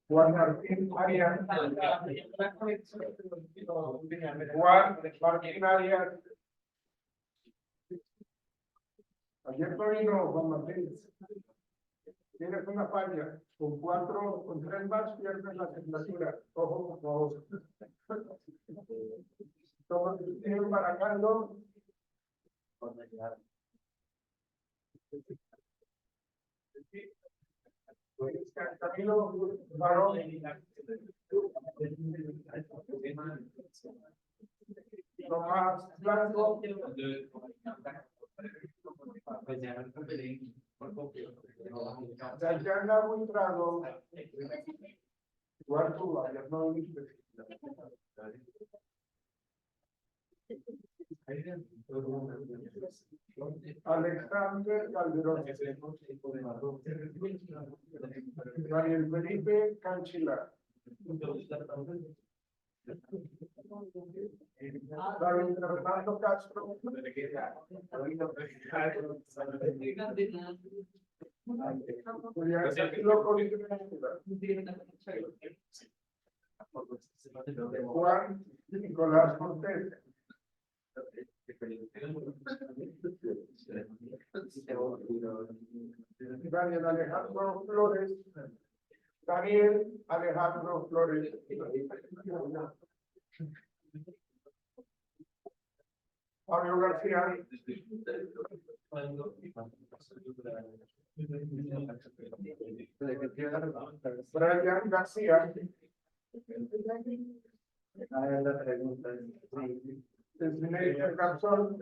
Juan Martín Arias. Juan Martín Arias. Ayer no vino Juan Martín. Tienes una falla. Con 3 más pierdes la temperatura. Ojo, por favor. Toma el Maracando. Camilo Varón. Tomás Blanco. Dayana Buitrado. Cuarto, ayer no viste. Alexander Calderón. Daniel Felipe Canchila. David Fernando Castro. Juan Nicolás Cortés. Daniel Alejandro Flores. Daniel Alejandro Flores. Fabio García. Brian García. La pregunta es Garzón.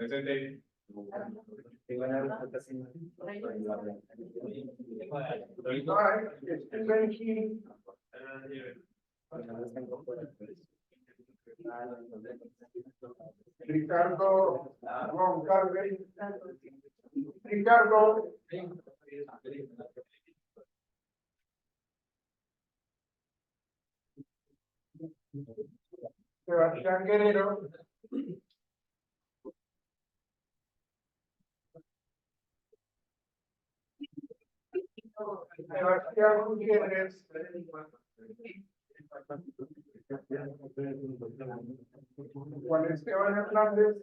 Stephen King, Ricardo Goncalves, Ricardo, Sebastián Guerrero, Sebastián Gutiérrez, Juan Esteban Hernández,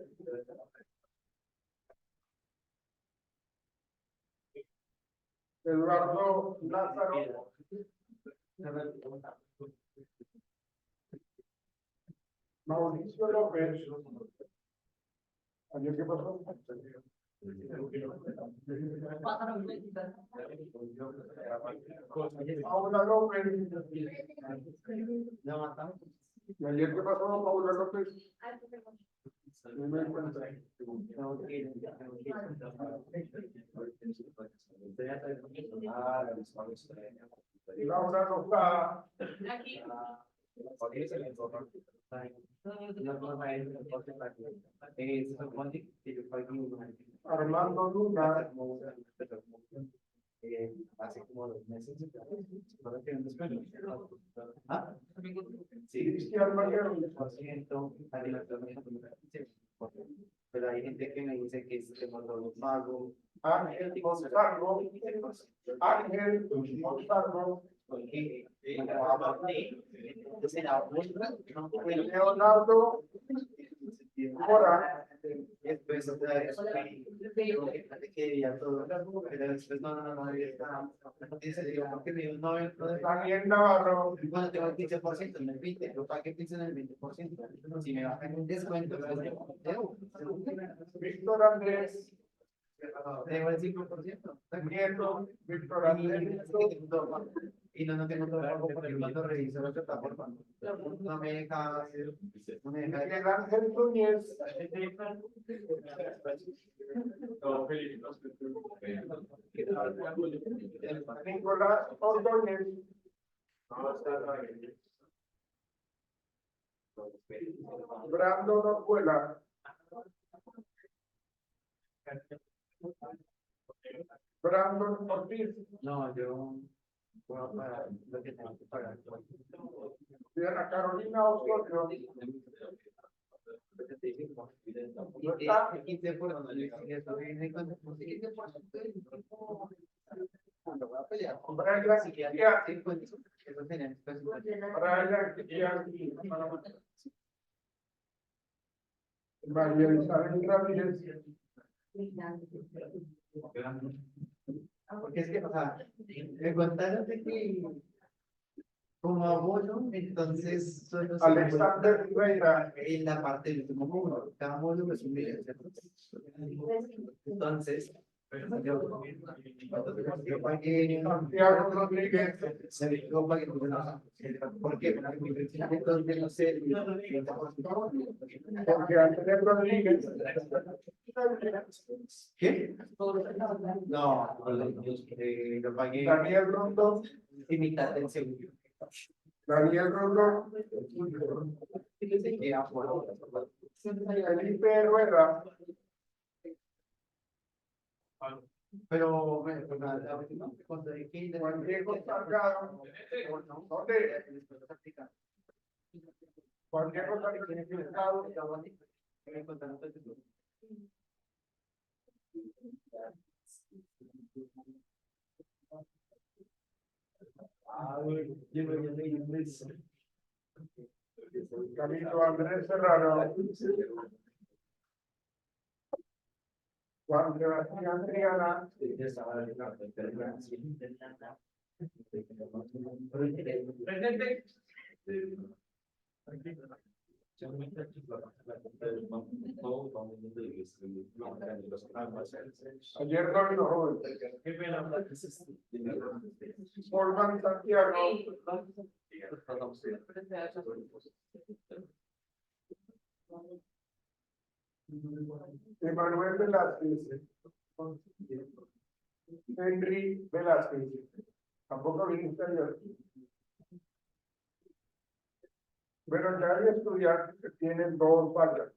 Eduardo Lázaro, Mauricio López. ¿Ayer qué pasó? Paula López. ¿Y ayer qué pasó, Paula López? No me di cuenta. Laura Lozada. Armando Luna. Hace como 2 meses. Sí, Cristian Mayor. 100%, pero hay gente que me dice que es los magos. Ángel Gonzalo. Ángel Gonzalo. Leonardo Mora. Después otra vez quería todo, pero después no dice, digo, porque me dio un 9%. Daniel Navarro. Bueno, tengo el 15% en el 20%, yo pagué 15 en el 20%. Si me bajan un descuento, debo. Víctor Andrés. Debo el 5%. Nieto. Víctor Andrés. Y no tengo todo el pago porque cuando reviso la plataforma no me deja hacer, no me deja. Miguel Ángel Núñez. Nicolás Ordóñez. Brandon Orjuela. Brandon Ortiz. No, yo voy a pagar lo que tengo que pagar. Diana Carolina Osorio. El 15%. Cuando voy a pelear con Brian Guillén. eso serían Brian Guillén. María Isabel Ramírez. porque es que, o sea, me contaron de que como abono, entonces solo se Alexander Rivera. en la parte del último módulo. Cada módulo es un millón, ¿cierto? Entonces, yo pagué Santiago Rodríguez. yo pagué ¿por qué? Entonces, no sé, Porque Andrés Rodríguez. ¿qué? No, lo pagué Daniel Rondón. y mitad del seguro. Daniel Rondón. Felipe Rueda. Pero, bueno, pues la última cosa de que Juan Diego Salgado. ¿Dónde? Juan Diego Salgado. Camilo Andrés Serrano. Juan Sebastián Triana. Presente. Ayer no vino joven. Orban Santiago. Emanuel Velázquez. Henry Velázquez. Tampoco viniste ayer. Bueno, ya hay estudiantes que tienen dos fallas.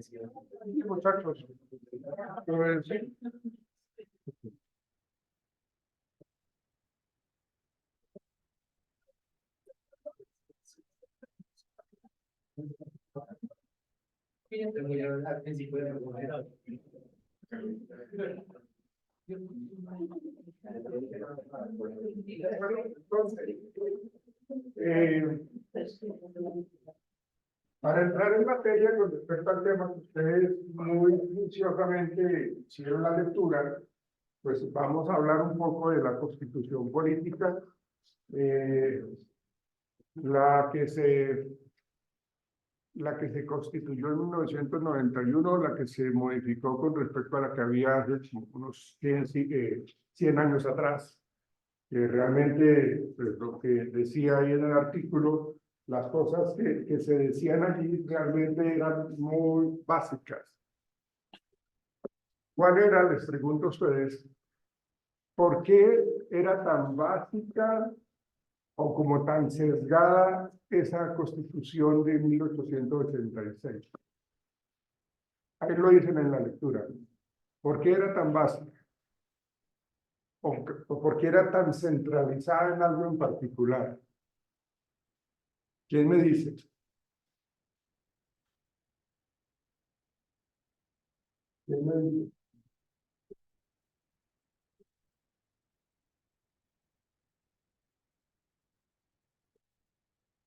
Sí, muchachos. Pues, entonces, para entrar en materia con respecto al tema que ustedes muy juiciosamente hicieron la lectura, pues vamos a hablar un poco de la Constitución política, la que se constituyó en 1991, la que se modificó con respecto a la que había hace unos 100 años atrás, que realmente pues, lo que decía ahí en el artículo, las cosas que se decían allí realmente eran muy básicas. ¿Cuál era, les pregunto a ustedes, por qué era tan básica o como tan sesgada esa Constitución de 1886? Ahí lo dicen en la lectura. ¿Por qué era tan básica? ¿O por qué era tan centralizada en algo en particular? ¿Quién me dice? ¿Quién me dice?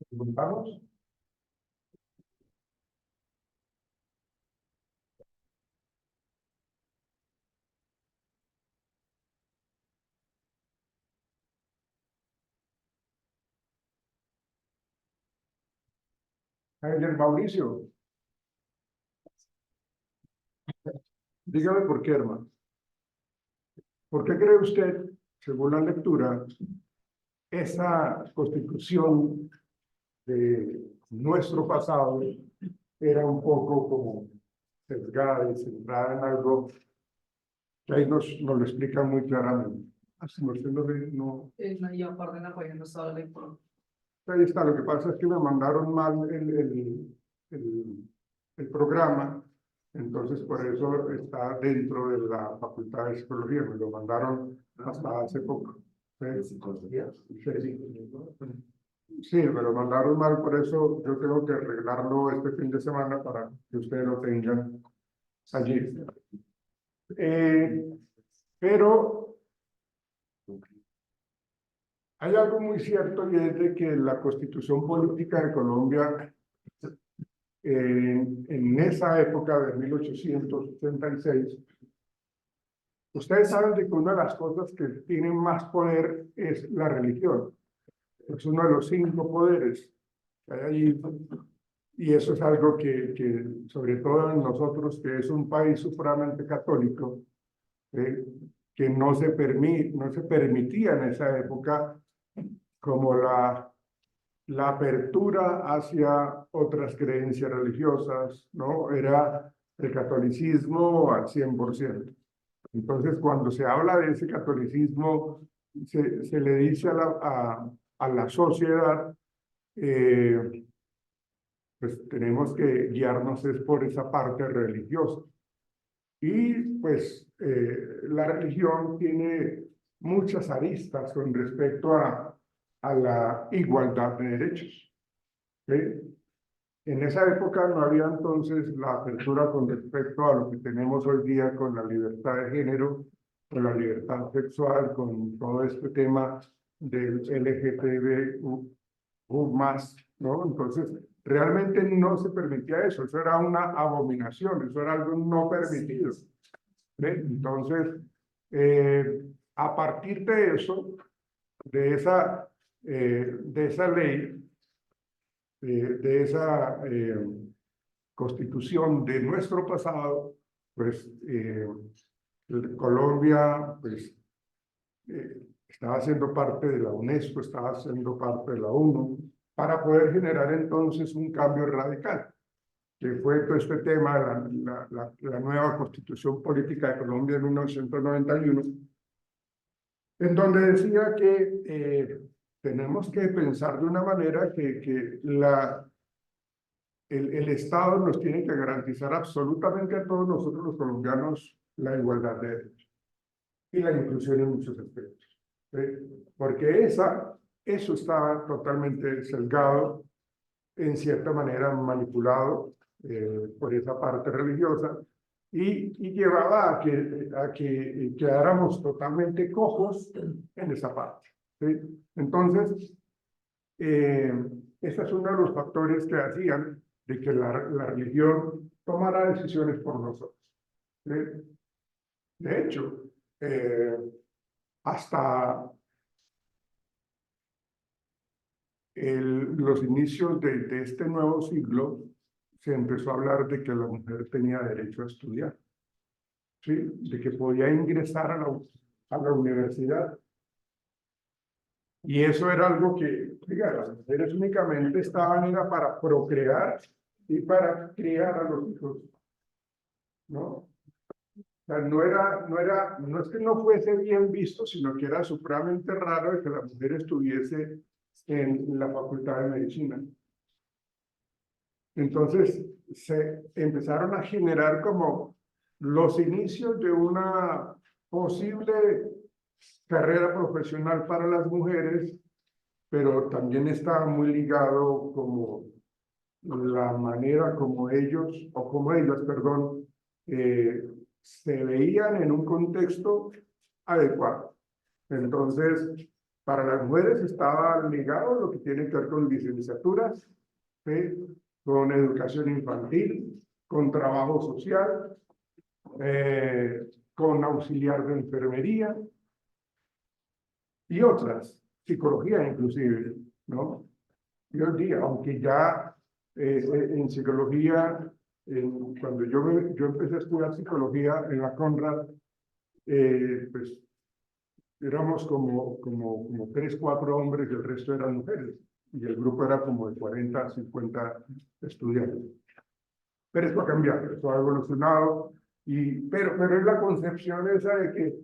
¿Preguntamos? Ángel Mauricio, dígame por qué, hermano. ¿Por qué cree usted, según la lectura, esa constitución de nuestro pasado era un poco como sesgada y centrada en algo que ahí nos lo explican muy claramente? Así usted no, ahí está, lo que pasa es que me mandaron mal el programa, entonces por eso está dentro de la Facultad de Psicología, me lo mandaron hasta hace poco. Sí, sí, me lo mandaron mal, por eso yo tengo que arreglarlo este fin de semana para que ustedes lo tengan allí. Pero hay algo muy cierto y es de que la Constitución Política de Colombia en esa época de 1886, ustedes saben de que una de las cosas que tienen más poder es la religión. Es uno de los 5 poderes que hay allí. Y eso es algo que sobre todo en nosotros, que es un país supremamente católico, que no se permitía en esa época como la apertura hacia otras creencias religiosas, ¿no? Era el catolicismo al 100%. Entonces, cuando se habla de ese catolicismo, se le dice a la sociedad, pues tenemos que guiarnos es por esa parte religiosa. Y pues la religión tiene muchas aristas con respecto a la igualdad de derechos. ¿Sí? En esa época no había entonces la apertura con respecto a lo que tenemos hoy día con la libertad de género, con la libertad sexual, con todo este tema del LGTBQ+, ¿no? Entonces, realmente no se permitía eso era una abominación, eso era algo no permitido. ¿Sí? Entonces, a partir de eso, de esa ley, de esa constitución de nuestro pasado, pues Colombia pues, estaba siendo parte de la UNESCO, estaba siendo parte de la ONU, para poder generar entonces un cambio radical, que fue todo este tema de la nueva constitución política de Colombia de 1991, en donde decía que tenemos que pensar de una manera que el Estado nos tiene que garantizar absolutamente a todos nosotros los colombianos la igualdad de derechos y la inclusión en muchos aspectos. ¿Sí? Porque eso está totalmente sesgado, en cierta manera manipulado por esa parte religiosa y llevaba a que quedáramos totalmente cojos en esa parte. ¿Sí? Entonces, ese es uno de los factores que hacían de que la religión tomara decisiones por nosotros. ¿Sí? De hecho, hasta los inicios de este nuevo siglo, se empezó a hablar de que la mujer tenía derecho a estudiar, ¿sí? De que podía ingresar a la universidad. Y eso era algo que, diga, las mujeres únicamente estaban era para procrear y para criar a los hijos, ¿no? O sea, no es que no fuese bien visto, sino que era supremamente raro de que la mujer estuviese en la Facultad de Medicina. Entonces, se empezaron a generar como los inicios de una posible carrera profesional para las mujeres, pero también estaba muy ligado como la manera como ellos, o como ellas, perdón, se veían en un contexto adecuado. Entonces, para las mujeres estaba ligado lo que tiene que ver con licenciaturas, ¿sí? Con educación infantil, con trabajo social, con auxiliar de enfermería y otras, psicología inclusive, ¿no? Y hoy día, aunque ya en psicología, cuando yo empecé a estudiar psicología en la Conrad, pues éramos como 3, 4 hombres y el resto eran mujeres. Y el grupo era como de 40, 50 estudiantes. Pero esto ha cambiado, esto ha evolucionado, pero es la concepción esa de que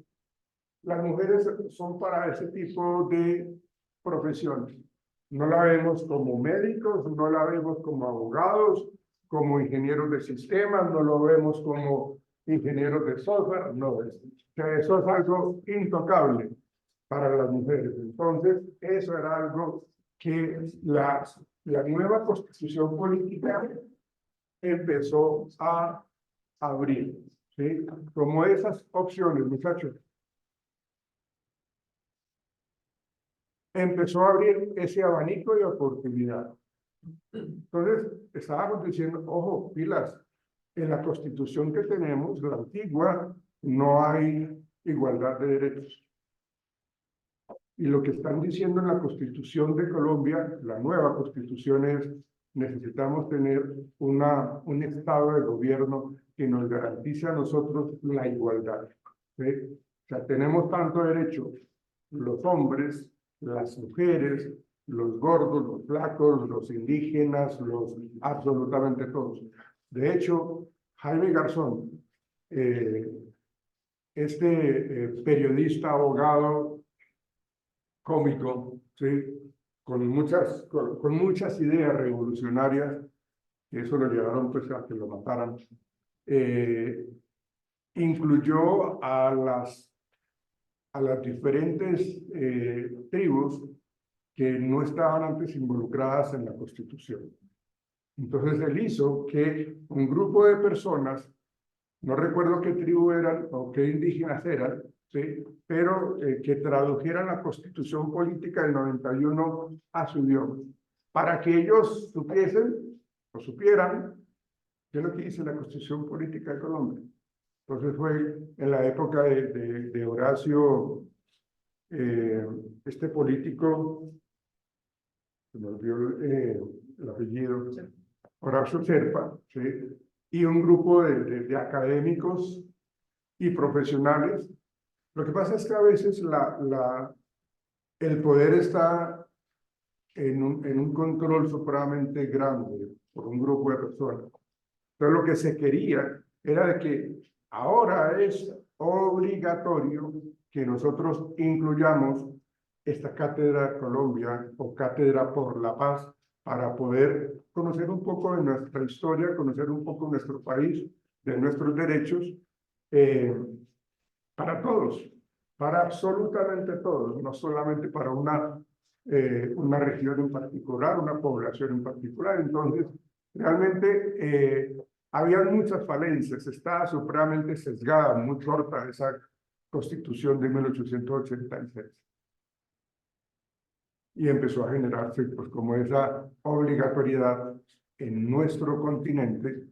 las mujeres son para ese tipo de profesiones. No la vemos como médicos, no la vemos como abogados, como ingenieros de sistemas, no lo vemos como ingenieros de software, no. Eso es algo intocable para las mujeres. Entonces, eso era algo que la nueva constitución política empezó a abrir, ¿sí? Como esas opciones, muchachos. Empezó a abrir ese abanico de oportunidad. Entonces, estábamos diciendo, ojo, pilas, en la constitución que tenemos, la antigua, no hay igualdad de derechos. Y lo que están diciendo en la constitución de Colombia, la nueva constitución es, necesitamos tener un estado de gobierno que nos garantice a nosotros la igualdad. ¿Sí? O sea, tenemos tanto derecho los hombres, las mujeres, los gordos, los flacos, los indígenas, absolutamente todos. De hecho, Jaime Garzón, periodista, abogado, cómico, ¿sí? con muchas ideas revolucionarias, que eso lo llevaron pues, a que lo mataran. incluyó a las diferentes tribus que no estaban antes involucradas en la Constitución. Entonces él hizo que un grupo de personas, no recuerdo qué tribu eran o qué indígenas eran, ¿sí? Pero que tradujeran la Constitución Política del 91 a su idioma, para que ellos supiesen o supieran qué es lo que dice la Constitución Política de Colombia. Entonces fue en la época de Horacio, este político, se me olvidó el apellido, Horacio Serpa, ¿sí? Y un grupo de académicos y profesionales. Lo que pasa es que a veces el poder está en un control supremamente grande por un grupo de personas. Entonces lo que se quería era de que ahora es obligatorio que nosotros incluyamos esta Cátedra Colombia o Cátedra por la Paz para poder conocer un poco de nuestra historia, conocer un poco de nuestro país, de nuestros derechos, para todos, para absolutamente todos, no solamente para una región en particular, una población en particular. Entonces, realmente había muchas falencias, estaba supremamente sesgada, muy corta esa Constitución de 1886. Y empezó a generarse pues como esa obligatoriedad en nuestro continente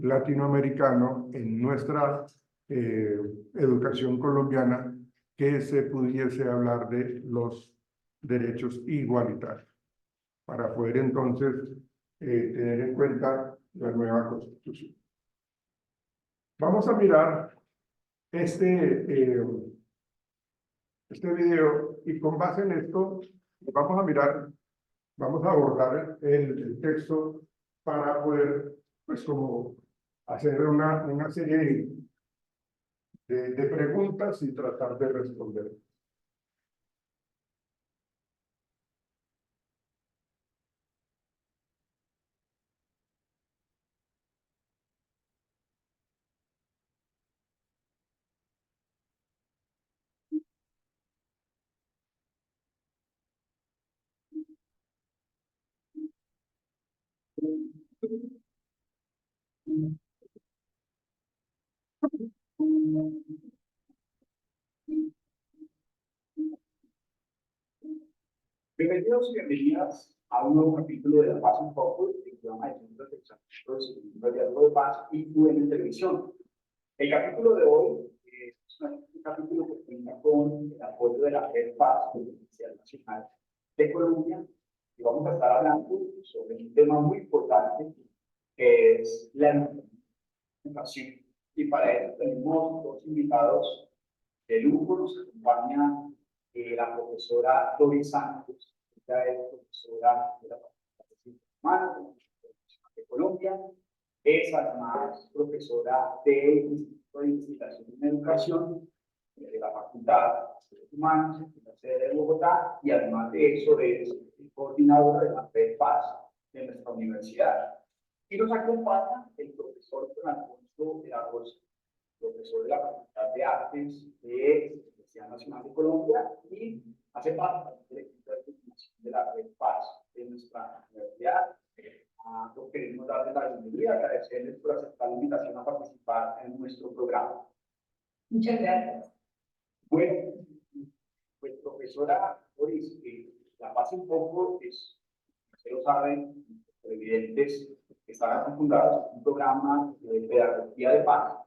latinoamericano, en nuestra educación colombiana, que se pudiese hablar de los derechos igualitarios, para poder entonces tener en cuenta la nueva Constitución. Vamos a mirar este video y con base en esto vamos a mirar, vamos a abordar el texto para poder, pues como hacer una serie de preguntas y tratar de responder. Bienvenidos y bienvenidas a un nuevo capítulo de La Paz en Foco, el programa de Centro de Pensamiento de Diálogo de Paz y UN Televisión. El capítulo de hoy es un capítulo que cuenta con el apoyo de la Red Paz, la Universidad Nacional de Colombia, y vamos a estar hablando sobre un tema muy importante, que es la educación. Y para eso tenemos dos invitados de lujo. Nos acompaña la profesora Doris Santos. Ella es profesora de la Facultad de Ciencias Humanas de Colombia. Es además profesora del Instituto de Investigación en Educación de la Facultad de Ciencias Humanas en la sede de Bogotá, y además de eso es coordinadora de la Red Paz de nuestra universidad. Y nos acompaña el profesor Don Alfonso de la Rosa, profesor de la Facultad de Artes de la Universidad Nacional de Colombia, y hace parte del equipo de coordinación de la Red Paz de nuestra universidad. Lo queremos darles la bienvenida, agradecerles por aceptar la invitación a participar en nuestro programa. Muchas gracias. Bueno, pues profesora Doris, La Paz en Foco es, ustedes lo saben, los televidentes que están fundados, un programa de pedagogía de paz.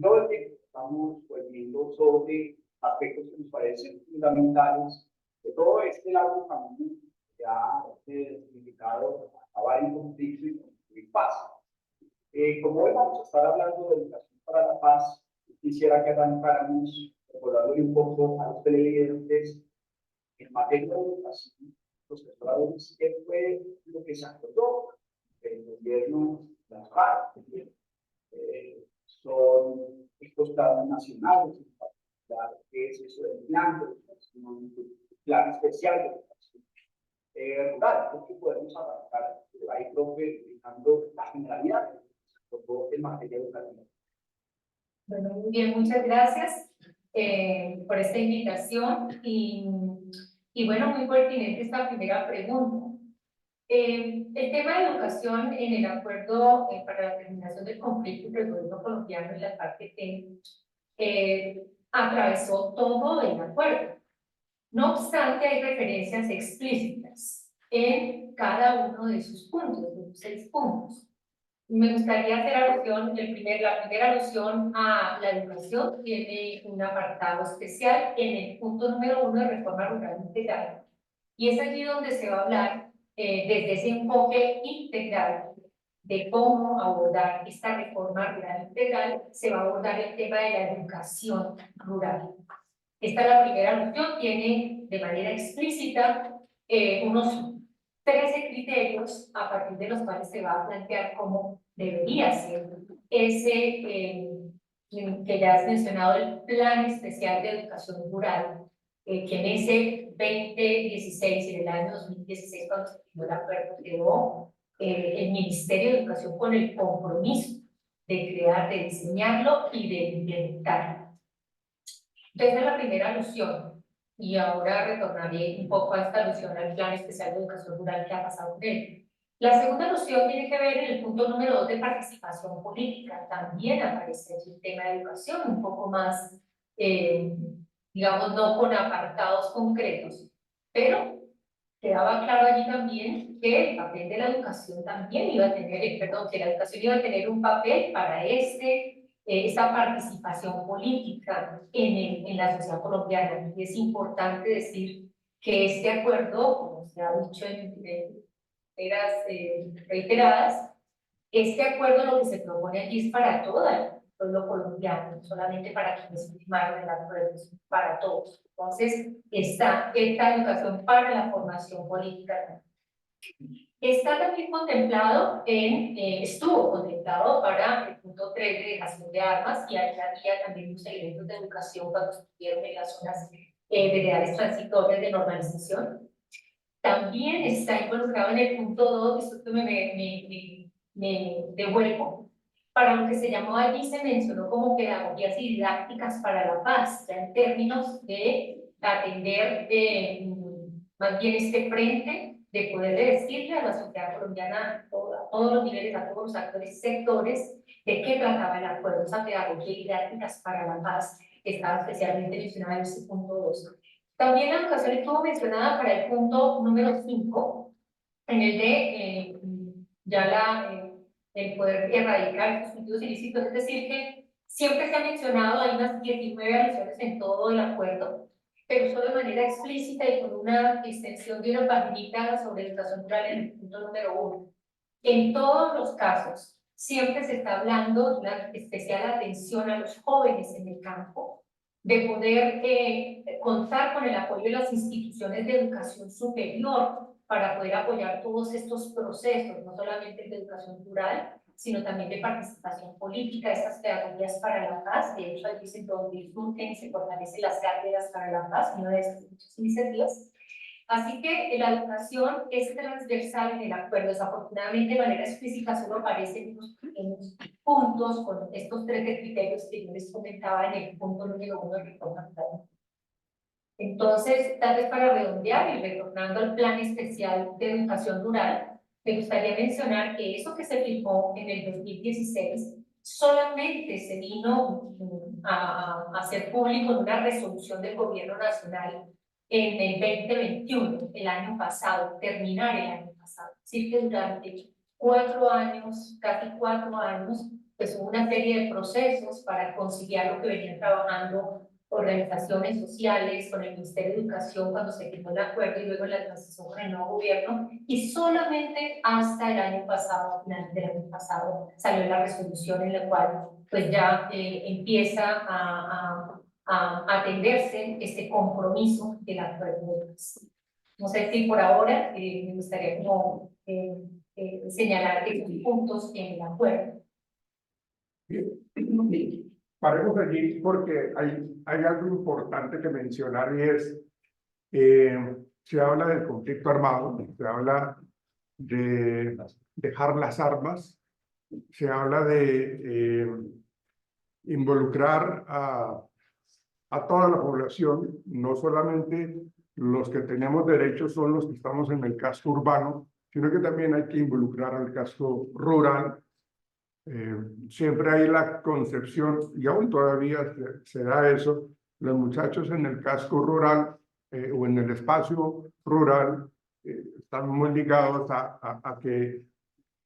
Todo el tiempo estamos pues, viendo sobre aspectos que nos parecen fundamentales de todo este largo camino que ha significado acabar en conflicto y construir paz. Como hoy vamos a estar hablando de educación para la paz, quisiera que arrancáramos recordándole un poco a los televidentes en materia de educación, los profesores, qué fue lo que se acordó del gobierno de las FARC. Son estos planes nacionales, en particular, que es eso del plan, un plan especial de educación rural. Porque podemos abarcar ahí, profe, explicando la generalidad en materia educativa. Bueno, muy bien, muchas gracias por esta invitación y bueno, muy pertinente esta primera pregunta. El tema de educación en el acuerdo para la terminación del conflicto entre el gobierno colombiano y la parte atravesó todo el acuerdo. No obstante, hay referencias explícitas en cada uno de sus puntos, de los 6 puntos. Me gustaría hacer alusión, la primera alusión a la educación tiene un apartado especial en el punto número 1 de reforma rural integral. Y es allí donde se va a hablar desde ese enfoque integral de cómo abordar esta reforma rural integral, se va a abordar el tema de la educación rural. Esta es la primera alusión, tiene de manera explícita unos 13 criterios a partir de los cuales se va a plantear cómo debería ser ese que ya has mencionado, el Plan Especial de Educación Rural, que en ese 2016 y en el año 2016, cuando se firmó el acuerdo, quedó el Ministerio de Educación con el compromiso de crear, de diseñarlo y de implementarlo. Entonces, es la primera alusión, y ahora retornaré un poco a esta alusión al Plan Especial de Educación Rural que ha pasado con él. La segunda alusión tiene que ver en el punto número 2 de participación política. También aparece el tema de educación, un poco más, digamos, no con apartados concretos, pero quedaba claro allí también que el papel de la educación también iba a tener, perdón, que la educación iba a tener un papel para esta participación política en la sociedad colombiana. Y es importante decir que este acuerdo, como se ha dicho en reiteradas, este acuerdo lo que se propone aquí es para todo el pueblo colombiano, no solamente para quienes firmaron el acuerdo, sino para todos. Entonces, está esta educación para la formación política. Está también contemplado estuvo contemplado para el punto 3 de dejación de armas, y ahí había también unos elementos de educación cuando estuvieron en las zonas veredales transitorias de normalización. También está involucrado en el punto 2, discúlpeme, me devuelvo, para lo que se llamó allí, se mencionó como pedagogías y didácticas para la paz, ya en términos de atender más bien este frente, de poder decirle a la sociedad colombiana, a todos los niveles, a todos los actores y sectores, de qué trataba el acuerdo, esa pedagogía y didácticas para la paz, que estaba especialmente mencionada en este punto 2. También la educación estuvo mencionada para el punto número 5, en el de el poder erradicar estos cultivos ilícitos, es decir, que siempre se ha mencionado, hay unas 19 alusiones en todo el acuerdo, pero solo de manera explícita y con una extensión de una paginita sobre educación rural en el punto número 1. En todos los casos, siempre se está hablando de una especial atención a los jóvenes en el campo, de poder contar con el apoyo de las instituciones de educación superior para poder apoyar todos estos procesos, no solamente de educación rural, sino también de participación política, estas pedagogías para la paz. De hecho, allí se discuten y se fortalecen las cátedras para la paz, una de estas muchas iniciativas. Así que la educación es transversal en el acuerdo. Desafortunadamente, de manera explícita, solo aparecen unos pequeños puntos con estos 13 criterios que yo les comentaba en el punto número 1 de reforma rural. Entonces, tal vez para redondear y retornando al Plan Especial de Educación Rural, me gustaría mencionar que eso que se firmó en el 2016 solamente se vino a hacer público en una resolución del Gobierno Nacional en el 2021, el año pasado, terminar el año pasado. Es decir, que durante 4 años, casi 4 años, pues hubo una serie de procesos para conciliar lo que venían trabajando organizaciones sociales, con el Ministerio de Educación cuando se firmó el acuerdo y luego la transición con el nuevo gobierno, y solamente hasta el año pasado, a finales del año pasado, salió la resolución en la cual pues ya empieza a atenderse este compromiso del acuerdo de paz. No sé si por ahora me gustaría como, señalar estos puntos en el acuerdo. Bien. Paremos allí porque hay algo importante que mencionar, y es, se habla del conflicto armado, se habla de dejar las armas, se habla de involucrar a toda la población, no solamente los que tenemos derechos son los que estamos en el casco urbano, sino que también hay que involucrar al casco rural. Siempre hay la concepción, y aún todavía se da eso, los muchachos en el casco rural o en el espacio rural están muy ligados a que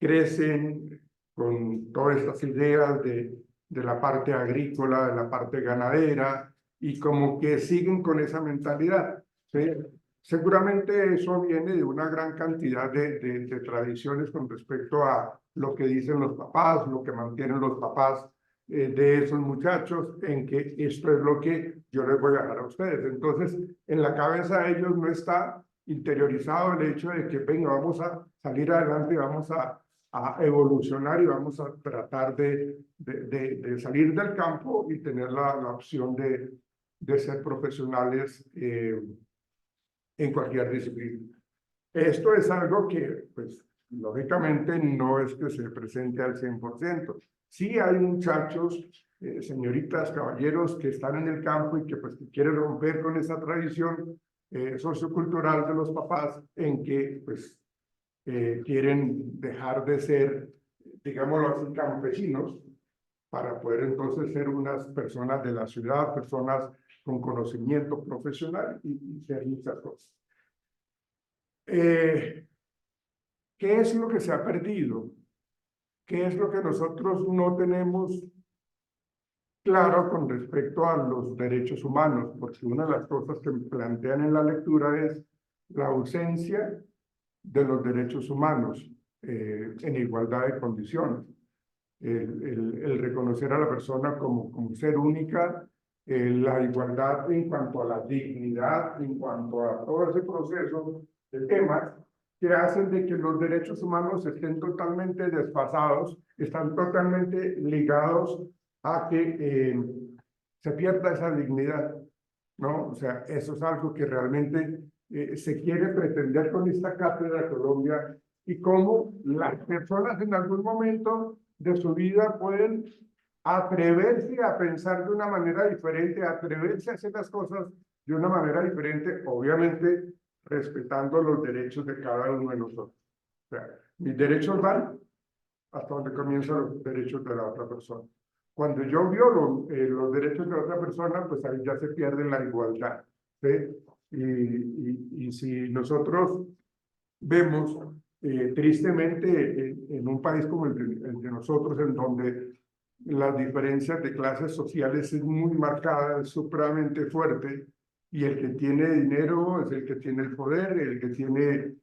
crecen con todas estas ideas de la parte agrícola, de la parte ganadera, y como que siguen con esa mentalidad, ¿sí? Seguramente eso viene de una gran cantidad de tradiciones con respecto a lo que dicen los papás, lo que mantienen los papás de esos muchachos, en que esto es lo que yo les voy a dejar a ustedes. Entonces, en la cabeza de ellos no está interiorizado el hecho de que, venga, vamos a salir adelante, vamos a evolucionar y vamos a tratar de salir del campo y tener la opción de ser profesionales en cualquier disciplina. Esto es algo que, pues, lógicamente no es que se presente al 100%. Sí hay muchachos, señoritas, caballeros que están en el campo y que, pues, que quieren romper con esa tradición sociocultural de los papás en que, pues, quieren dejar de ser, digámoslo así, campesinos, para poder entonces ser unas personas de la ciudad, personas con conocimiento profesional y ser muchas cosas. ¿Qué es lo que se ha perdido? ¿Qué es lo que nosotros no tenemos claro con respecto a los derechos humanos? Porque una de las cosas que plantean en la lectura es la ausencia de los derechos humanos en igualdad de condiciones. El reconocer a la persona como ser única, la igualdad en cuanto a la dignidad, en cuanto a todo ese proceso de temas que hacen de que los derechos humanos estén totalmente desfasados, están totalmente ligados a que se pierda esa dignidad, ¿no? O sea, eso es algo que realmente se quiere pretender con esta Cátedra de Colombia, y cómo las personas en algún momento de su vida pueden atreverse a pensar de una manera diferente, atreverse a hacer las cosas de una manera diferente, obviamente respetando los derechos de cada uno de nosotros. O sea, mis derechos van hasta donde comienzan los derechos de la otra persona. Cuando yo violo los derechos de la otra persona, pues ahí ya se pierde la igualdad, ¿sí? Y si nosotros vemos tristemente en un país como el de nosotros, en donde las diferencias de clases sociales es muy marcada, es supremamente fuerte, y el que tiene dinero es el que tiene el poder, el que tiene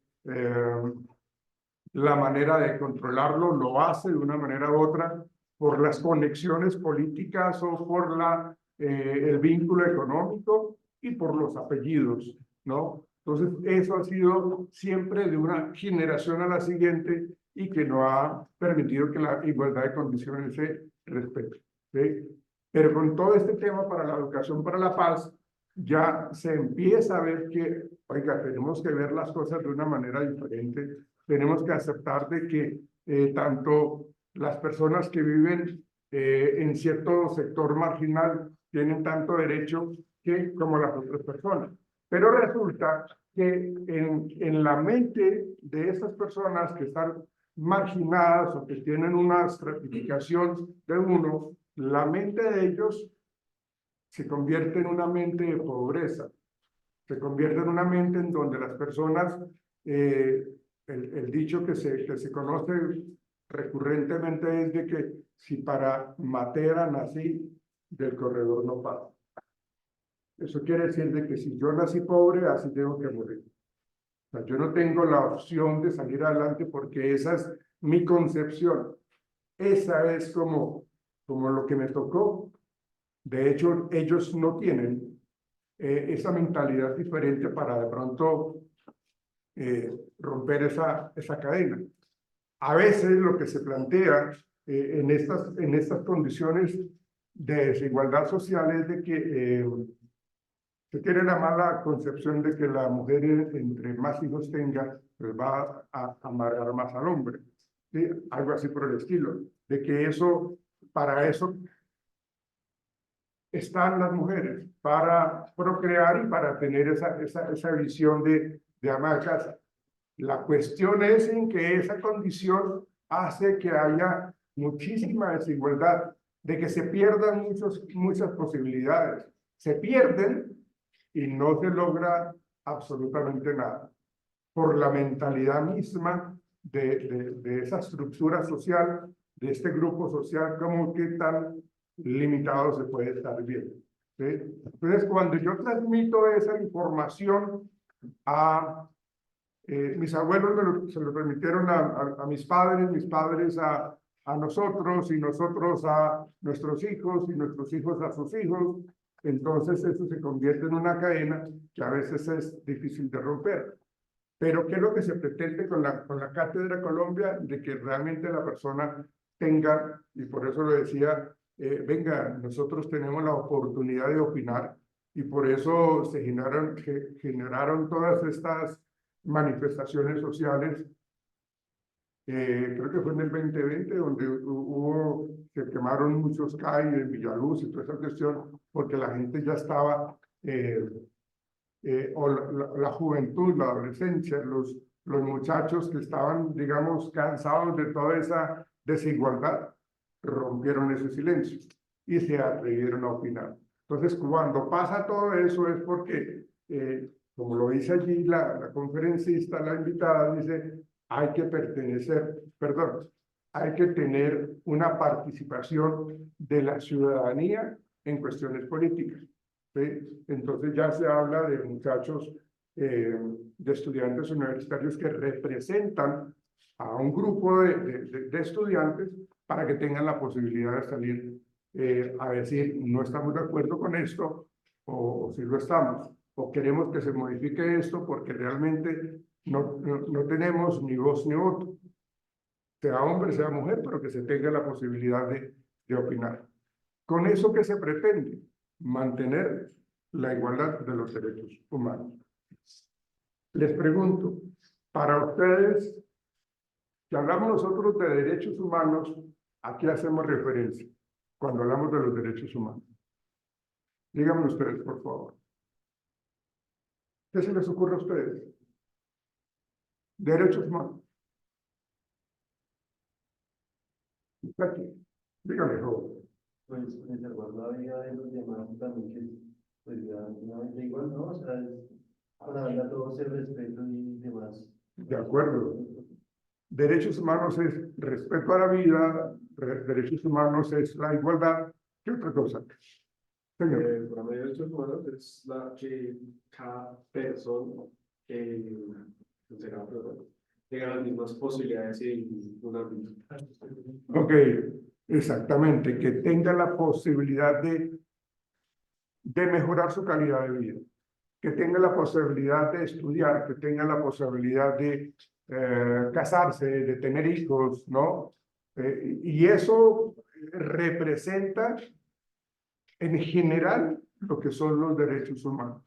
la manera de controlarlo, lo hace de una manera u otra por las conexiones políticas o por el vínculo económico y por los apellidos, ¿no? Entonces, eso ha sido siempre de una generación a la siguiente y que no ha permitido que la igualdad de condiciones se respete, ¿sí? Pero con todo este tema para la educación, para la paz, ya se empieza a ver que, oiga, tenemos que ver las cosas de una manera diferente, tenemos que aceptar de que tanto las personas que viven en cierto sector marginal tienen tanto derecho como las otras personas. Pero resulta que en la mente de esas personas que están marginadas o que tienen una estratificación de uno, la mente de ellos se convierte en una mente de pobreza, se convierte en una mente en donde las personas, el dicho que se conoce recurrentemente es de que si para Matera nací, del corredor no paso. Eso quiere decir de que si yo nací pobre, así tengo que morir. O sea, yo no tengo la opción de salir adelante porque esa es mi concepción. Esa es como lo que me tocó. De hecho, ellos no tienen esa mentalidad diferente para de pronto romper esa cadena. A veces lo que se plantea en estas condiciones de desigualdad social es de que se tiene la mala concepción de que la mujer, entre más hijos tenga, pues va a amargar más al hombre, ¿sí? Algo así por el estilo, de que eso, para eso están las mujeres para procrear y para tener esa visión de ama de casa. La cuestión es en que esa condición hace que haya muchísima desigualdad, de que se pierdan muchas posibilidades. Se pierden y no se logra absolutamente nada por la mentalidad misma de esa estructura social, de este grupo social, como que tan limitado se puede estar viendo. ¿Sí? Entonces, cuando yo transmito esa información a mis abuelos, se lo transmitieron a mis padres a nosotros, y nosotros a nuestros hijos, y nuestros hijos a sus hijos, entonces eso se convierte en una cadena que a veces es difícil de romper. Pero ¿qué es lo que se pretende con la Cátedra Colombia? De que realmente la persona tenga, y por eso lo decía, venga, nosotros tenemos la oportunidad de opinar, y por eso se generaron todas estas manifestaciones sociales. Creo que fue en el 2020 donde se quemaron muchos CAI en Villaluz y toda esa cuestión, porque la gente ya estaba, o la juventud, la adolescencia, los muchachos que estaban, digamos, cansados de toda esa desigualdad, rompieron ese silencio y se atrevieron a opinar. Entonces, cuando pasa todo eso es porque, como lo dice allí la conferencista, la invitada, dice, hay que hay que tener una participación de la ciudadanía en cuestiones políticas. ¿Sí? Entonces ya se habla de muchachos, de estudiantes universitarios que representan a un grupo de estudiantes para que tengan la posibilidad de salir a decir, no estamos de acuerdo con esto, o si lo estamos, o queremos que se modifique esto porque realmente no tenemos ni voz ni voto, sea hombre, sea mujer, pero que se tenga la posibilidad de opinar. ¿Con eso qué se pretende? Mantener la igualdad de los derechos humanos. Les pregunto, para ustedes, si hablamos nosotros de derechos humanos, ¿a qué hacemos referencia cuando hablamos de los derechos humanos? Díganme ustedes, por favor. ¿Qué se les ocurre a ustedes? Derechos humanos. Está aquí. Dígame, joven. Pues preservar la vida de los demás también, que pues ya no es igual, ¿no? O sea, es para darle a todos el respeto y demás. De acuerdo. Derechos humanos es respeto a la vida, derechos humanos es la igualdad. ¿Qué otra cosa? Señor. Para mí, derechos humanos es la que cada persona tenga las mismas posibilidades y una vida. Ok, exactamente, que tenga la posibilidad de mejorar su calidad de vida, que tenga la posibilidad de estudiar, que tenga la posibilidad de casarse, de tener hijos, ¿no? Y eso representa en general lo que son los derechos humanos.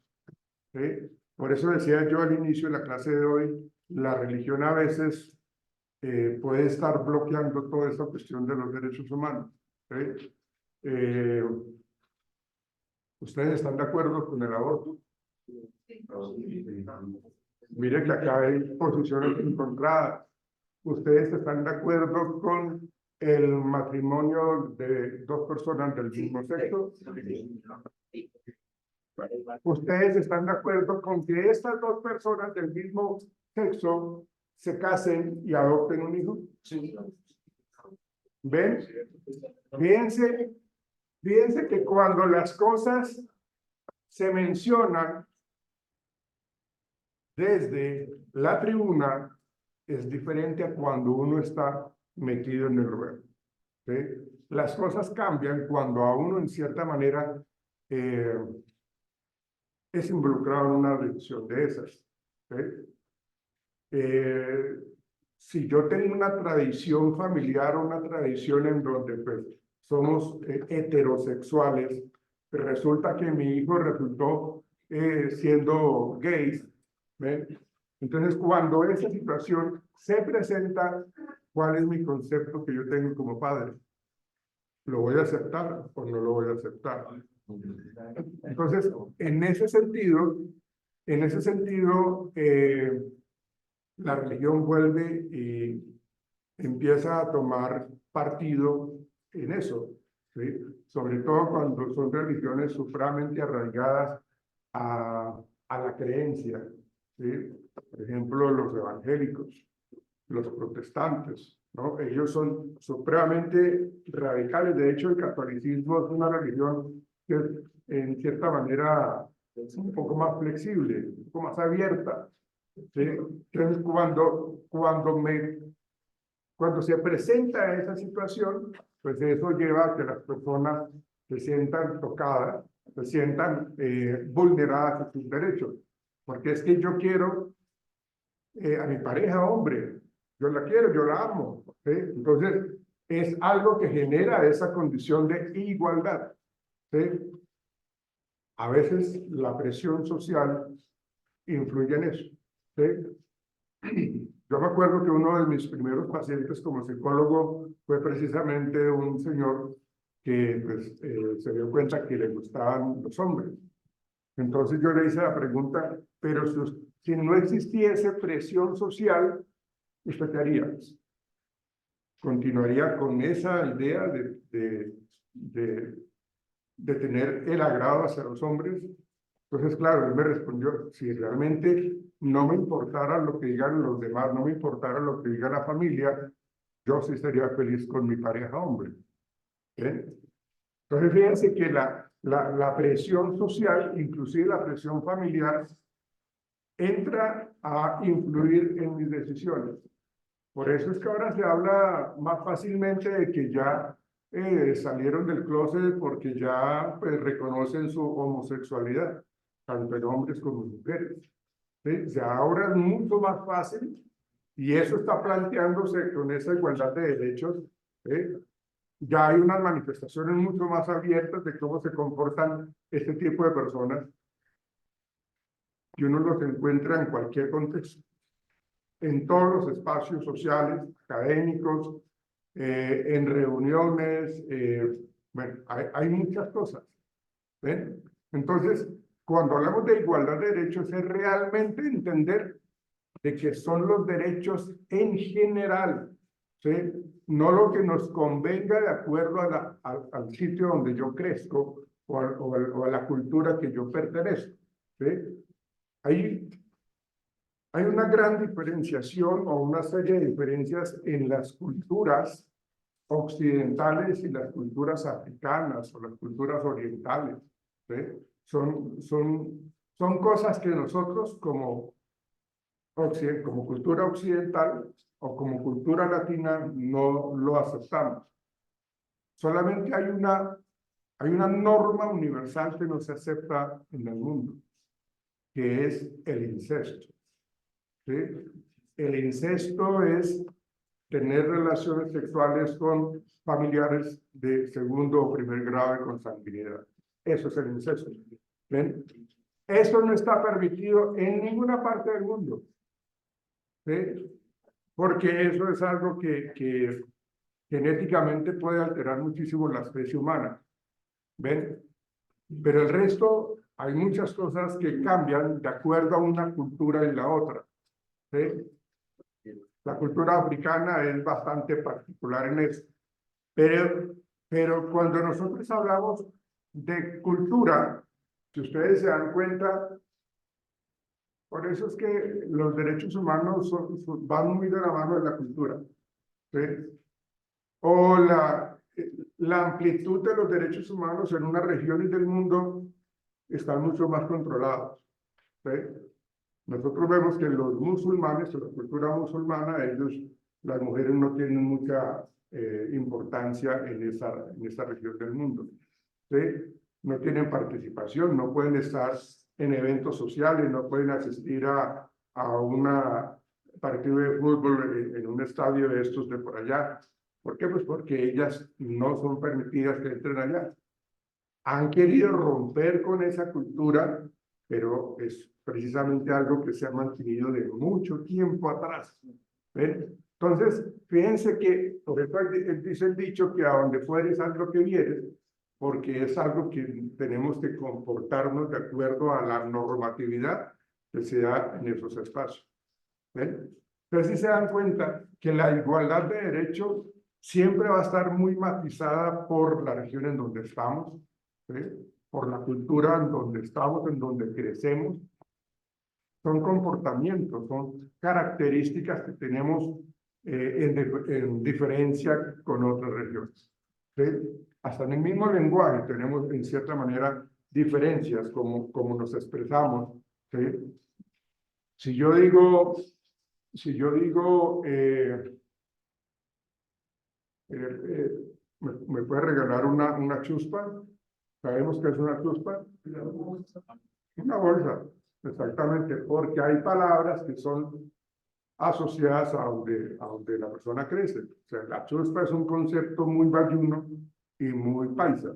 ¿Sí? Por eso decía yo al inicio de la clase de hoy, la religión a veces puede estar bloqueando toda esta cuestión de los derechos humanos. ¿Sí? ¿Ustedes están de acuerdo con el aborto? Mire que acá hay posiciones encontradas. ¿Ustedes están de acuerdo con el matrimonio de dos personas del mismo sexo? ¿Ustedes están de acuerdo con que estas dos personas del mismo sexo se casen y adopten un hijo? Sí. ¿Ven? Fíjense que cuando las cosas se mencionan desde la tribuna es diferente a cuando uno está metido en el ruedo. ¿Sí? Las cosas cambian cuando a uno en cierta manera es involucrado en una decisión de esas. ¿Sí? Si yo tengo una tradición familiar o una tradición en donde pues, somos heterosexuales, pero resulta que mi hijo resultó siendo gay, ¿ven? Entonces, cuando esa situación se presenta, ¿cuál es mi concepto que yo tengo como padre? ¿Lo voy a aceptar o no lo voy a aceptar? Entonces, en ese sentido, la religión vuelve y empieza a tomar partido en eso, ¿sí? Sobre todo cuando son religiones supremamente arraigadas a la creencia, ¿sí? Por ejemplo, los evangélicos, los protestantes, ¿no? Ellos son supremamente radicales. De hecho, el catolicismo es una religión que es, en cierta manera, es un poco más flexible, un poco más abierta, ¿sí? Entonces, cuando se presenta esa situación, pues eso lleva a que las personas se sientan tocadas, se sientan vulneradas a sus derechos. Porque es que yo quiero a mi pareja, hombre, yo la quiero, yo la amo, ¿sí? Entonces, es algo que genera esa condición de igualdad, ¿sí? A veces la presión social influye en eso, ¿sí? Yo me acuerdo que uno de mis primeros pacientes como psicólogo fue precisamente un señor que pues, se dio cuenta que le gustaban los hombres. Entonces yo le hice la pregunta, pero si no existiese presión social, ¿usted qué haría? ¿Continuaría con esa idea de tener el agrado hacia los hombres? Entonces, claro, él me respondió, si realmente no me importara lo que digan los demás, no me importara lo que diga la familia, yo sí sería feliz con mi pareja hombre. ¿Eh? Entonces, fíjense que la presión social, inclusive la presión familiar, entra a influir en mis decisiones. Por eso es que ahora se habla más fácilmente de que ya salieron del closet porque ya pues, reconocen su homosexualidad, tanto en hombres como en mujeres. ¿Sí? Ya ahora es mucho más fácil y eso está planteándose con esa igualdad de derechos. Ya hay unas manifestaciones mucho más abiertas de cómo se comportan este tipo de personas y uno los encuentra en cualquier contexto, en todos los espacios sociales, académicos, en reuniones, bueno, hay muchas cosas. ¿Ven? Entonces, cuando hablamos de igualdad de derechos, es realmente entender de que son los derechos en general, ¿sí? No lo que nos convenga de acuerdo al sitio donde yo crezco o a la cultura que yo pertenezco, ¿sí? Hay una gran diferenciación o una serie de diferencias en las culturas occidentales y las culturas africanas o las culturas orientales, ¿sí? Son cosas que nosotros como cultura occidental o como cultura latina no lo aceptamos. Solamente hay una norma universal que no se acepta en el mundo, que es el incesto. ¿Sí? El incesto es tener relaciones sexuales con familiares de segundo o primer grado de consanguinidad. Eso es el incesto. ¿Ven? Eso no está permitido en ninguna parte del mundo. ¿Sí? Porque eso es algo que genéticamente puede alterar muchísimo la especie humana. ¿Ven? Pero el resto, hay muchas cosas que cambian de acuerdo a una cultura y la otra. ¿Sí? La cultura africana es bastante particular en eso. Pero cuando nosotros hablamos de cultura, si ustedes se dan cuenta, por eso es que los derechos humanos van muy de la mano de la cultura. ¿Sí? O la amplitud de los derechos humanos en unas regiones del mundo están mucho más controlados. ¿Sí? Nosotros vemos que los musulmanes, en la cultura musulmana, las mujeres no tienen mucha importancia en esa región del mundo. ¿Sí? No tienen participación, no pueden estar en eventos sociales, no pueden asistir a un partido de fútbol en un estadio de estos de por allá. ¿Por qué? Pues porque ellas no son permitidas que entren allá. Han querido romper con esa cultura, pero es precisamente algo que se ha mantenido de mucho tiempo atrás. ¿Ven? Entonces, fíjense que, por eso dice el dicho que a donde fueres haz lo que vieres, porque es algo que tenemos que comportarnos de acuerdo a la normatividad que se da en esos espacios. ¿Ven? Entonces, si se dan cuenta que la igualdad de derechos siempre va a estar muy matizada por la región en donde estamos, ¿sí? Por la cultura en donde estamos, en donde crecemos. Son comportamientos, son características que tenemos en diferencia con otras regiones. ¿Sí? Hasta en el mismo lenguaje tenemos en cierta manera diferencias como nos expresamos. ¿Sí? Si yo digo, ¿me puede regalar una chuspa? ¿Sabemos qué es una chuspa? Una bolsa, exactamente, porque hay palabras que son asociadas a donde la persona crece. O sea, la chuspa es un concepto muy bayuno y muy paisa,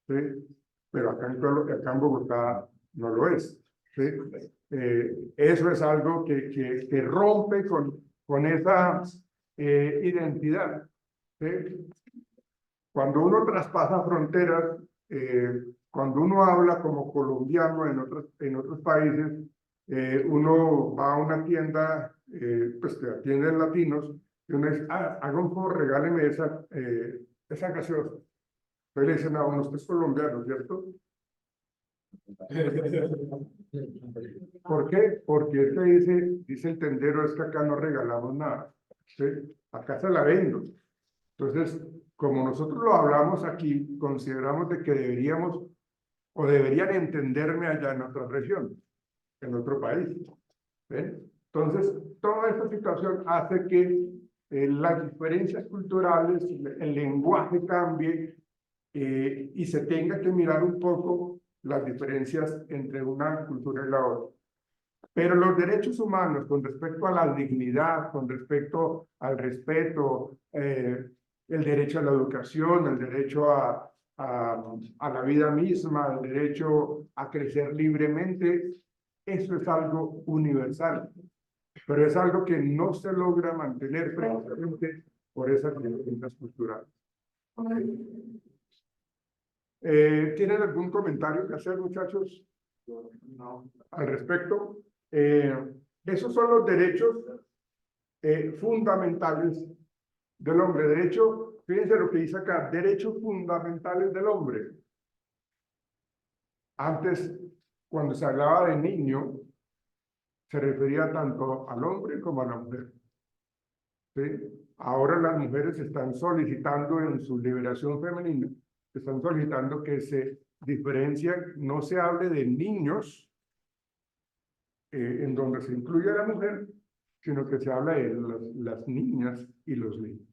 ¿sí? Pero acá en Bogotá no lo es, ¿sí? Eso es algo que rompe con esa identidad, ¿sí? Cuando uno traspasa fronteras, cuando uno habla como colombiano en otros países, uno va a una tienda, pues que atienden latinos, y uno dice, haga un favor, regáleme esa gaseosa. Entonces le dicen a uno, usted es colombiano, ¿cierto? ¿Por qué? Porque dice el tendero, es que acá no regalamos nada, ¿sí? Acá se la vendo. Entonces, como nosotros lo hablamos aquí, consideramos de que deberíamos o deberían entenderme allá en otra región, en otro país. ¿Ven? Entonces, toda esta situación hace que las diferencias culturales, el lenguaje cambie y se tenga que mirar un poco las diferencias entre una cultura y la otra. Pero los derechos humanos con respecto a la dignidad, con respecto al respeto, el derecho a la educación, el derecho a la vida misma, el derecho a crecer libremente, eso es algo universal, pero es algo que no se logra mantener precisamente por esas diferencias culturales. ¿Tienen algún comentario que hacer, muchachos? No. Al respecto. Esos son los derechos fundamentales del hombre. De hecho, fíjense lo que dice acá, derechos fundamentales del hombre. Antes, cuando se hablaba de niño, se refería tanto al hombre como a la mujer. ¿Sí? Ahora las mujeres están solicitando en su liberación femenina, están solicitando que se diferencien, no se hable de niños, en donde se incluye a la mujer, sino que se habla de las niñas y los niños.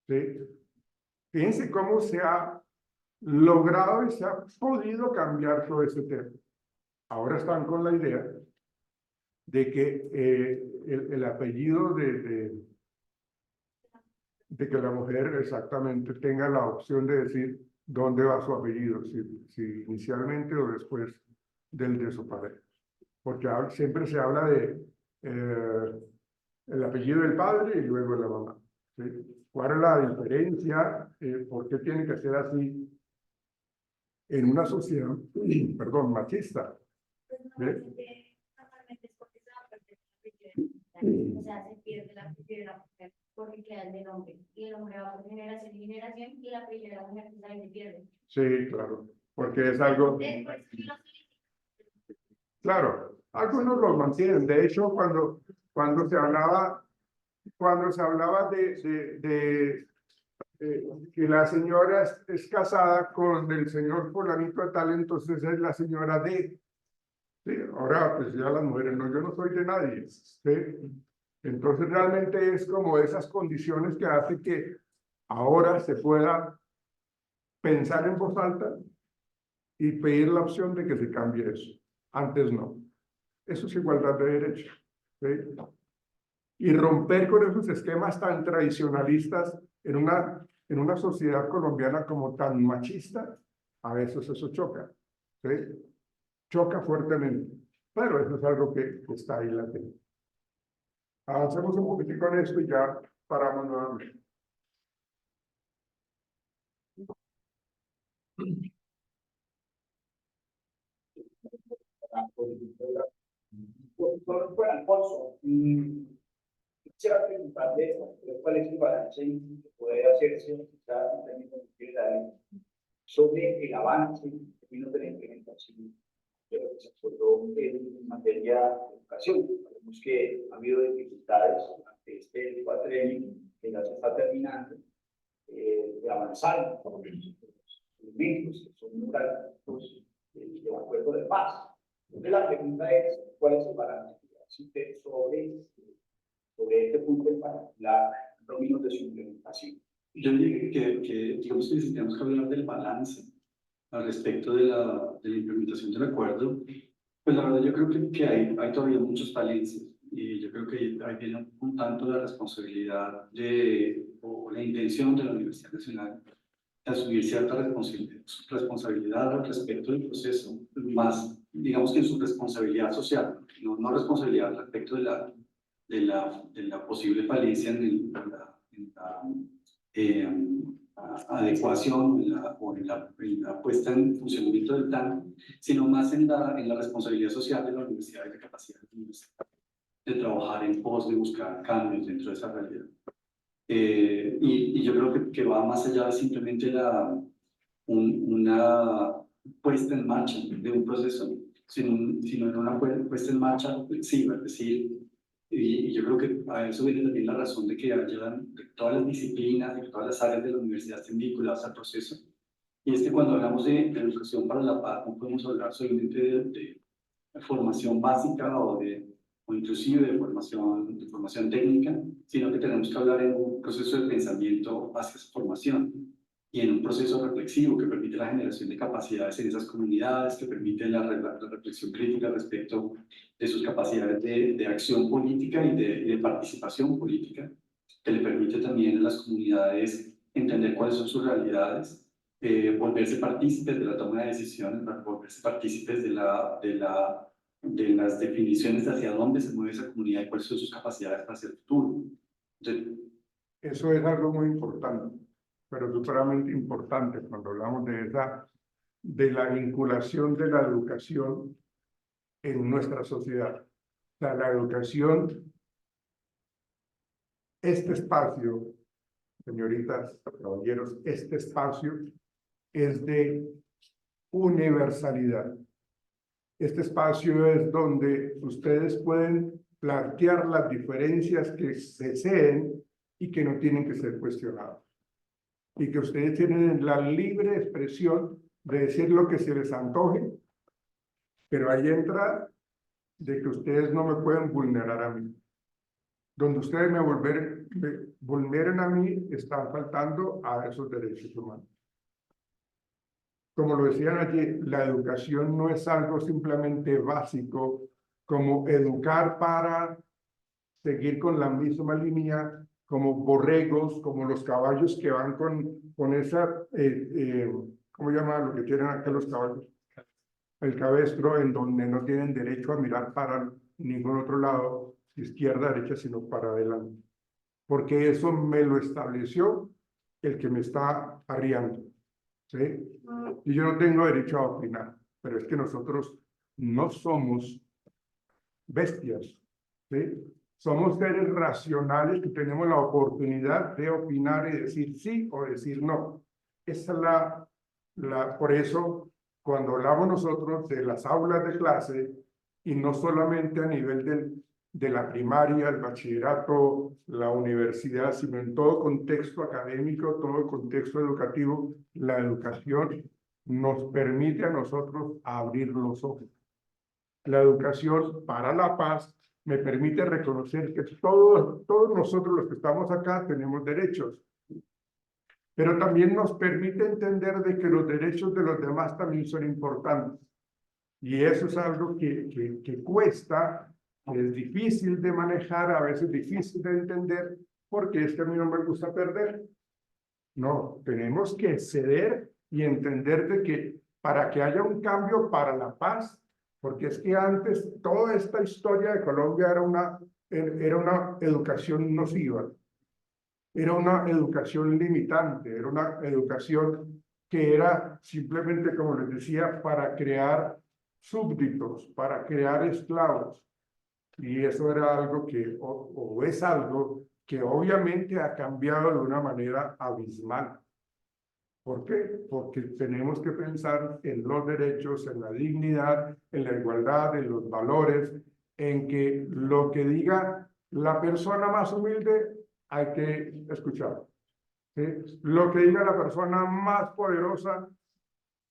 ¿Sí? Fíjense cómo se ha logrado y se ha podido cambiar todo ese tema. Ahora están con la idea de que el apellido de que la mujer exactamente tenga la opción de decir dónde va su apellido, si inicialmente o después del de su pareja. Porque siempre se habla de el apellido del padre y luego de la mamá. ¿Sí? ¿Cuál es la diferencia? ¿Por qué tiene que ser así en una sociedad, perdón, machista? ¿Sí? O sea, se pierde la apellido de la mujer porque queda el del hombre. Y el hombre va por generación en generación y la apellido de la mujer también se pierde. Sí, claro, porque es algo... Claro, algunos los mantienen. De hecho, cuando se hablaba de que la señora es casada con el señor fulanito de tal, entonces es la señora de... Sí, ahora, pues ya las mujeres, no, yo no soy de nadie. ¿Sí? Entonces realmente es como esas condiciones que hace que ahora se pueda pensar en voz alta y pedir la opción de que se cambie eso. Antes no. Eso es igualdad de derechos. ¿Sí? Y romper con esos esquemas tan tradicionalistas en una sociedad colombiana como tan machista, a veces eso choca. ¿Sí? Choca fuertemente. Pero eso es algo que está ahí latente. Avancemos un poquitico con esto y ya paramos nuevamente. Doctor Juan Alfonso, quisiera preguntarle cuál es el balance que puede hacerse quizás en términos generales sobre el avance en términos de la implementación de lo que se acordó en materia de educación. Sabemos que ha habido dificultades durante este cuatrenio que ya se está terminando de avanzar con los elementos que son neurálgicos del acuerdo de paz. Entonces la pregunta es, ¿cuál es el balance que hace usted sobre este punto en particular en términos de su implementación? Yo diría digamos que si tenemos que hablar del balance al respecto de la implementación del acuerdo, pues la verdad yo creo que hay todavía muchas falencias y yo creo que ahí viene un tanto la responsabilidad o la intención de la Universidad Nacional de asumir cierta responsabilidad al respecto del proceso, más digamos que en su responsabilidad social, no responsabilidad al respecto de la posible falencia en la adecuación o en la puesta en funcionamiento del plan, sino más en la responsabilidad social de la universidad y la capacidad de la universidad de trabajar en pos de buscar cambios dentro de esa realidad. Y yo creo que va más allá de simplemente una puesta en marcha de un proceso, sino en una puesta en marcha flexible, es decir, y yo creo que a eso viene también la razón de que todas las disciplinas y todas las áreas de la universidad estén vinculadas al proceso. Y es que cuando hablamos de educación para la paz, no podemos hablar solamente de formación básica o inclusive de formación técnica, sino que tenemos que hablar en un proceso de pensamiento hacia esa formación y en un proceso reflexivo que permite la generación de capacidades en esas comunidades, que permite la reflexión crítica respecto de sus capacidades de acción política y de participación política, que le permite también a las comunidades entender cuáles son sus realidades, volverse partícipes de la toma de decisiones, volverse partícipes de las definiciones de hacia dónde se mueve esa comunidad y cuáles son sus capacidades para hacer el futuro. Entonces, eso es algo muy importante, pero supremamente importante cuando hablamos de la vinculación de la educación en nuestra sociedad. O sea, la educación, este espacio, señoritas, caballeros, este espacio es de universalidad. Este espacio es donde ustedes pueden plantear las diferencias que deseen y que no tienen que ser cuestionadas. Y que ustedes tienen la libre expresión de decir lo que se les antoje, pero ahí entra de que ustedes no me pueden vulnerar a mí. Donde ustedes me vulneren a mí, están faltando a esos derechos humanos. Como lo decían allí, la educación no es algo simplemente básico, como educar para seguir con la misma línea, como borregos, como los caballos que van con esa, ¿cómo llama lo que tienen acá los caballos? El cabestro, en donde no tienen derecho a mirar para ningún otro lado, izquierda, derecha, sino para adelante. Porque eso me lo estableció el que me está arriando, ¿sí? Y yo no tengo derecho a opinar, pero es que nosotros no somos bestias, ¿sí? Somos seres racionales que tenemos la oportunidad de opinar y decir sí o decir no. Esa es por eso, cuando hablamos nosotros de las aulas de clase, y no solamente a nivel de la primaria, el bachillerato, la universidad, sino en todo contexto académico, todo contexto educativo, la educación nos permite a nosotros abrir los ojos. La educación para la paz me permite reconocer que todos nosotros los que estamos acá tenemos derechos, pero también nos permite entender de que los derechos de los demás también son importantes. Y eso es algo que cuesta, que es difícil de manejar, a veces difícil de entender, porque es que a mí no me gusta perder. No, tenemos que ceder y entender de que para que haya un cambio para la paz, porque es que antes toda esta historia de Colombia era una educación nociva, era una educación limitante, era una educación que era simplemente, como les decía, para crear súbditos, para crear esclavos. Y eso era algo que, o es algo que obviamente ha cambiado de una manera abismal. ¿Por qué? Porque tenemos que pensar en los derechos, en la dignidad, en la igualdad, en los valores, en que lo que diga la persona más humilde hay que escuchar. ¿Sí? Lo que diga la persona más poderosa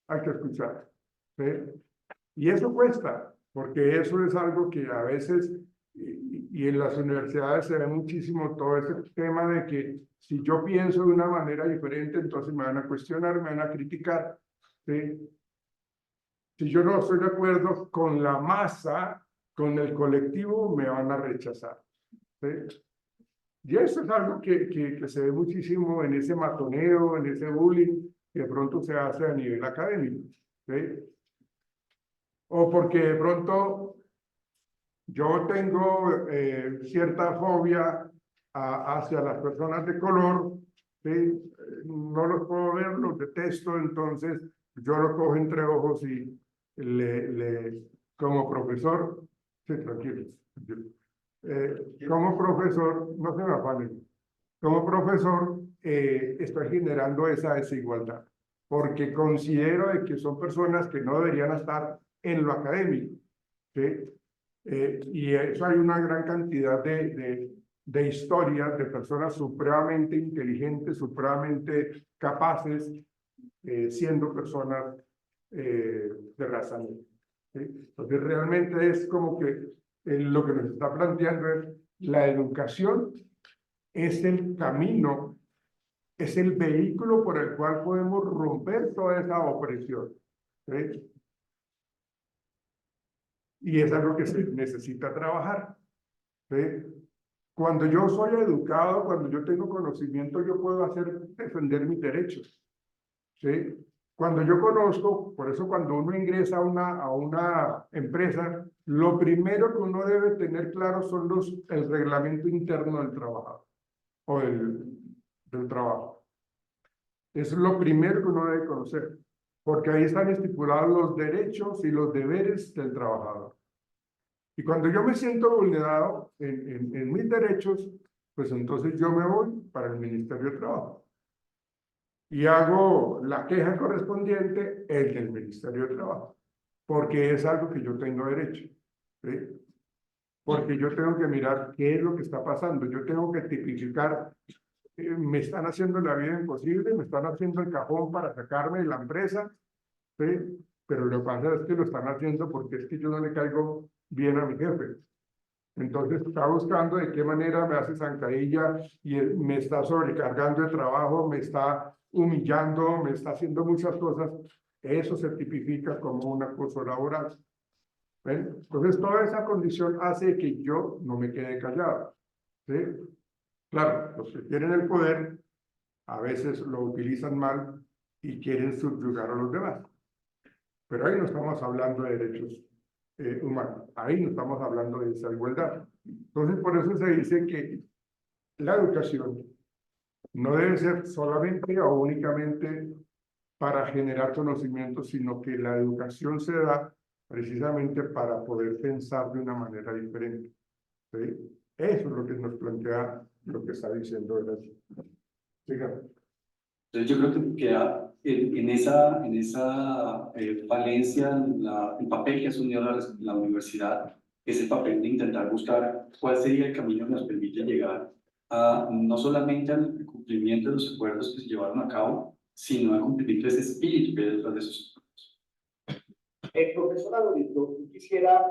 hay que escuchar. ¿Sí? Y eso cuesta, porque eso es algo que a veces, y en las universidades se ve muchísimo todo ese tema de que si yo pienso de una manera diferente, entonces me van a cuestionar, me van a criticar. ¿Sí? Si yo no estoy de acuerdo con la masa, con el colectivo, me van a rechazar. ¿Sí? Y eso es algo que se ve muchísimo en ese matoneo, en ese bullying, que de pronto se hace a nivel académico. ¿Sí? O porque de pronto yo tengo cierta fobia hacia las personas de color, ¿sí? No los puedo ver, los detesto, entonces yo lo cojo entre ojos y como profesor, sí, tranquilo, tranquilo. Como profesor, no se me afanen, como profesor estoy generando esa desigualdad, porque considero de que son personas que no deberían estar en lo académico, ¿sí? Y eso hay una gran cantidad de historias de personas supremamente inteligentes, supremamente capaces, siendo personas de raza negra. ¿Sí? Entonces realmente es como que lo que nos está planteando es la educación es el camino, es el vehículo por el cual podemos romper toda esa opresión. ¿Sí? Y es algo que se necesita trabajar. ¿Sí? Cuando yo soy educado, cuando yo tengo conocimiento, yo puedo defender mis derechos. ¿Sí? Cuando yo conozco, por eso cuando uno ingresa a una empresa, lo primero que uno debe tener claro son el reglamento interno del trabajador o del trabajo. Eso es lo primero que uno debe conocer, porque ahí están estipulados los derechos y los deberes del trabajador. Y cuando yo me siento vulnerado en mis derechos, pues entonces yo me voy para el Ministerio de Trabajo y hago la queja correspondiente, el del Ministerio de Trabajo, porque es algo que yo tengo derecho. ¿Sí? Porque yo tengo que mirar qué es lo que está pasando, yo tengo que tipificar, me están haciendo la vida imposible, me están haciendo el cajón para sacarme de la empresa, ¿sí? Pero lo que pasa es que lo están haciendo porque es que yo no le caigo bien a mi jefe. Entonces está buscando de qué manera me hace zancadilla y me está sobrecargando de trabajo, me está humillando, me está haciendo muchas cosas. Eso se tipifica como un acoso laboral. ¿Ven? Entonces toda esa condición hace que yo no me quede callado. ¿Sí? Claro, los que tienen el poder a veces lo utilizan mal y quieren subyugar a los demás. Pero ahí no estamos hablando de derechos humanos, ahí no estamos hablando de esa igualdad. Entonces, por eso se dice que la educación no debe ser solamente o únicamente para generar conocimiento, sino que la educación se da precisamente para poder pensar de una manera diferente. ¿Sí? Eso es lo que nos plantea lo que está diciendo el así. Dígame. Entonces yo creo que queda en esa falencia, el papel que ha asumido la universidad, es el papel de intentar buscar cuál sería el camino que nos permite llegar a, no solamente al cumplimiento de los acuerdos que se llevaron a cabo, sino al cumplimiento de ese espíritu que hay detrás de esos acuerdos. Profesor Alonso, yo quisiera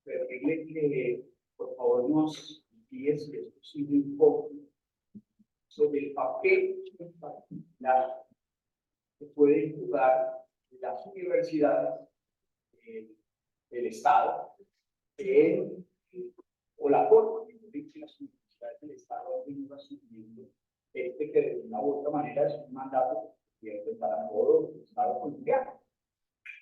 pedirle que por favor nos envíe, si es posible, un poco sobre el papel que pueden jugar las universidades del Estado o la forma en que las universidades del Estado han venido asumiendo que de una u otra manera es un mandato para todo el Estado colombiano.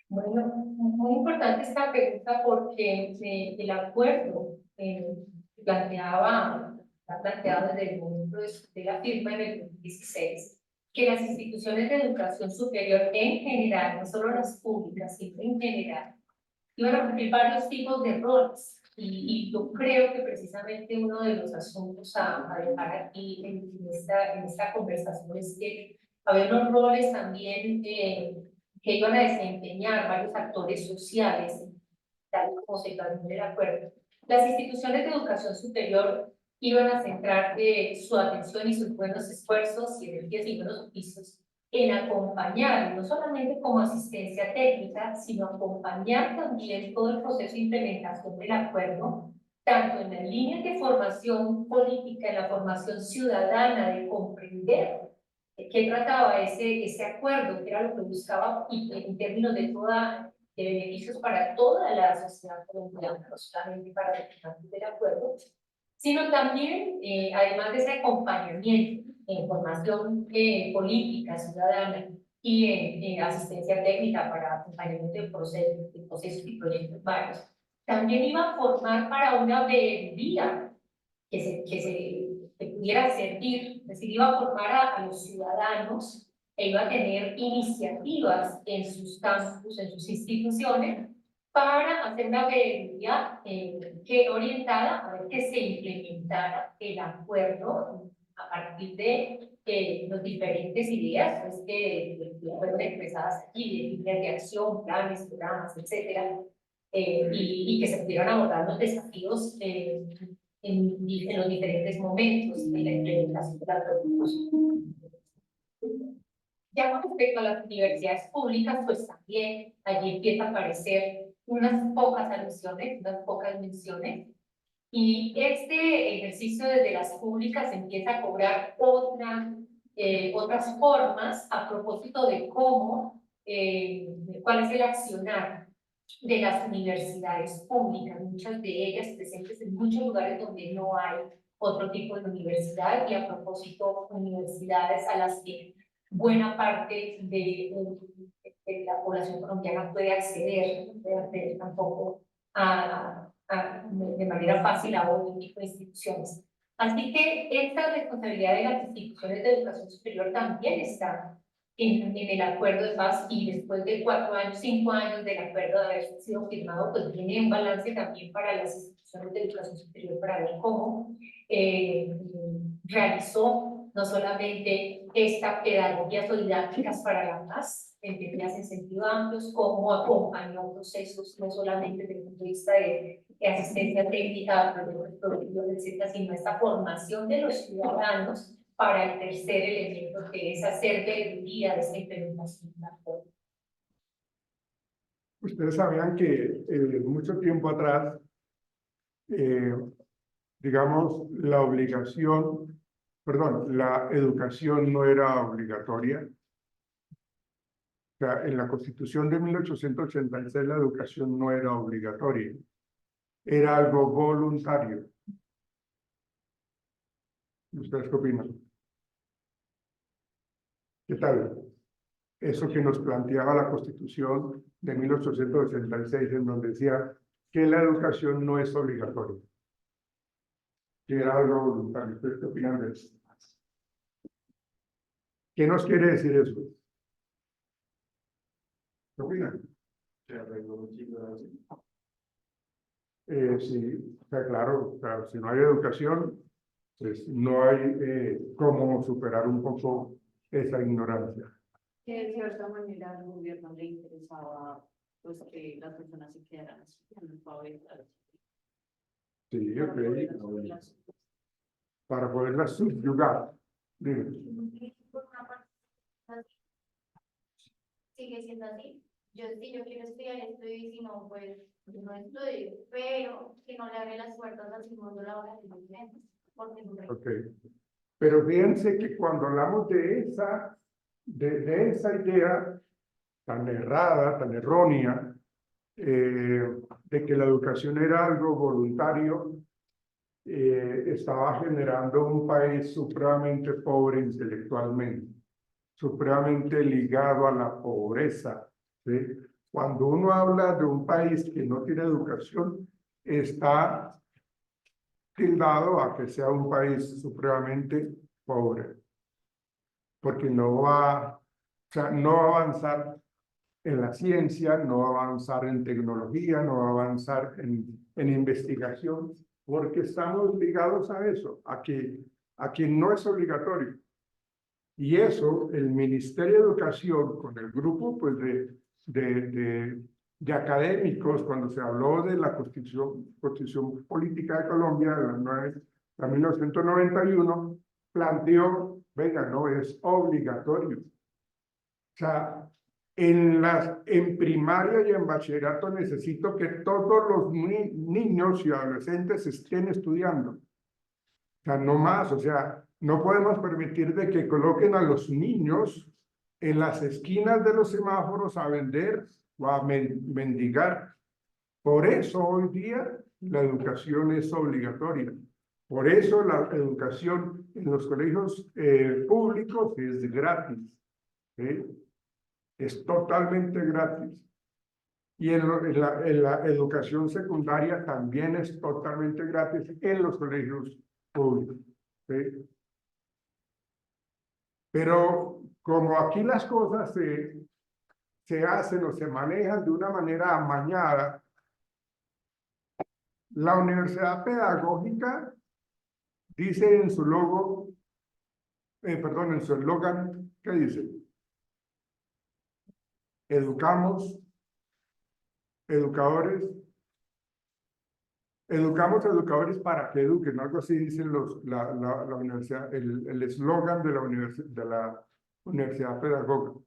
Bueno, muy importante esta pregunta porque el acuerdo está planteado desde el momento de la firma en el 2016, que las instituciones de educación superior en general, no solo las públicas, sino en general, iban a cumplir varios tipos de roles. Y yo creo que precisamente uno de los asuntos a dejar aquí en esta conversación es que había unos roles también que iban a desempeñar varios actores sociales, tal como se planteó en el acuerdo. Las instituciones de educación superior iban a centrar su atención y sus buenos esfuerzos y energías y buenos oficios en acompañar, no solamente como asistencia técnica, sino acompañar también todo el proceso de implementación del acuerdo, tanto en las líneas de formación política, en la formación ciudadana, de comprender qué trataba ese acuerdo, que era lo que buscaba y en términos de beneficios para toda la sociedad colombiana, no solamente para los firmantes del acuerdo, sino también, además de ese acompañamiento en formación política, ciudadana y en asistencia técnica para acompañamiento de procesos y proyectos varios, también iba a formar para una veeduría que pudiera servir, es decir, iba a formar a los ciudadanos e iba a tener iniciativas en sus campus, en sus instituciones, para hacer una veeduría que orientada a ver que se implementara el acuerdo a partir de las diferentes ideas pues, que fueron expresadas aquí, de líneas de acción, planes, programas, etcétera, y que se pudieran abordar los desafíos en los diferentes momentos de la implementación de la proposición. Ya con respecto a las universidades públicas, pues también allí empieza a aparecer unas pocas alusiones, unas pocas menciones, y este ejercicio desde las públicas empieza a cobrar otras formas a propósito de cómo, cuál es el accionar de las universidades públicas, muchas de ellas presentes en muchos lugares donde no hay otro tipo de universidad, y a propósito, universidades a las que buena parte de la población colombiana puede acceder tampoco de manera fácil a otro tipo de instituciones. Así que esta responsabilidad de las instituciones de educación superior también está en el acuerdo de paz, y después de 4 años, 5 años del acuerdo de haber sido firmado, pues viene un balance también para las instituciones de educación superior para ver cómo realizó no solamente esta pedagogías o didácticas para la paz, entendidas en sentido amplio, cómo acompañó procesos no solamente desde el punto de vista de asistencia técnica, proyectos productivos, etcétera, sino esta formación de los ciudadanos para el tercer elemento, que es hacer veeduría de esta implementación. Ustedes sabían que mucho tiempo atrás, digamos, la educación no era obligatoria. O sea, en la Constitución de 1886 la educación no era obligatoria, era algo voluntario. ¿Ustedes qué opinan? ¿Qué tal? Eso que nos planteaba la Constitución de 1886, en donde decía que la educación no es obligatoria, que era algo voluntario. ¿Ustedes qué opinan de eso? ¿Qué nos quiere decir eso? ¿Qué opinan? Sí, o sea, claro, si no hay educación, pues no hay cómo superar un poco esa ignorancia. Que de cierta manera al gobierno le interesaba pues que las personas se quedaran así, analfabetas. Sí, ok. Para poderlas subyugar. Dime. Sigue siendo así. Yo quiero estudiar esto y si no, pues no estudio, pero que no le abre las puertas al mundo laboral. Ok. Pero fíjense que cuando hablamos de esa idea tan errada, tan errónea, de que la educación era algo voluntario, estaba generando un país supremamente pobre intelectualmente, supremamente ligado a la pobreza, ¿sí? Cuando uno habla de un país que no tiene educación, está tildado a que sea un país supremamente pobre. porque no va, o sea, no va a avanzar en la ciencia, no va a avanzar en tecnología, no va a avanzar en investigación, porque estamos ligados a eso, a que no es obligatorio. Y eso, el Ministerio de Educación, con el grupo pues, de académicos, cuando se habló de la Constitución Política de Colombia, de la 1991, planteó, venga, no es obligatorio. O sea, en primaria y en bachillerato necesito que todos los niños y adolescentes estén estudiando. O sea, no más, o sea, no podemos permitir de que coloquen a los niños en las esquinas de los semáforos a vender o a mendigar. Por eso hoy día la educación es obligatoria. Por eso la educación en los colegios públicos es gratis. ¿Sí? Es totalmente gratis. Y en la educación secundaria también es totalmente gratis en los colegios públicos. ¿Sí? Pero como aquí las cosas se hacen o se manejan de una manera amañada, la Universidad Pedagógica dice en su logo, perdón, en su eslogan, ¿qué dice? Educamos educadores para que eduquen, algo así dicen la universidad, el eslogan de la Universidad Pedagógica.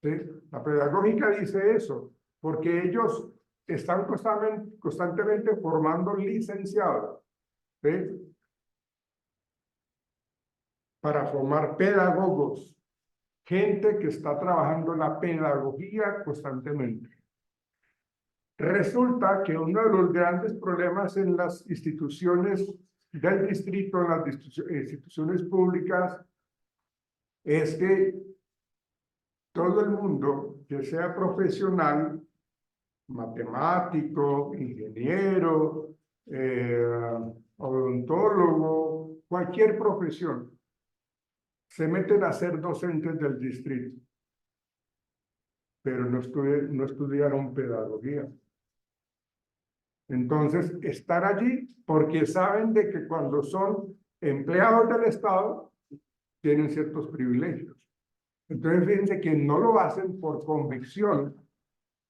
¿Sí? La pedagógica dice eso, porque ellos están constantemente formando licenciados, ¿sí? Para formar pedagogos, gente que está trabajando la pedagogía constantemente. Resulta que uno de los grandes problemas en las instituciones del distrito, en las instituciones públicas, es que todo el mundo que sea profesional, matemático, ingeniero, odontólogo, cualquier profesión, se meten a ser docentes del distrito, pero no estudiaron pedagogía. Entonces, estar allí porque saben de que cuando son empleados del Estado, tienen ciertos privilegios. Entonces, fíjense que no lo hacen por convicción,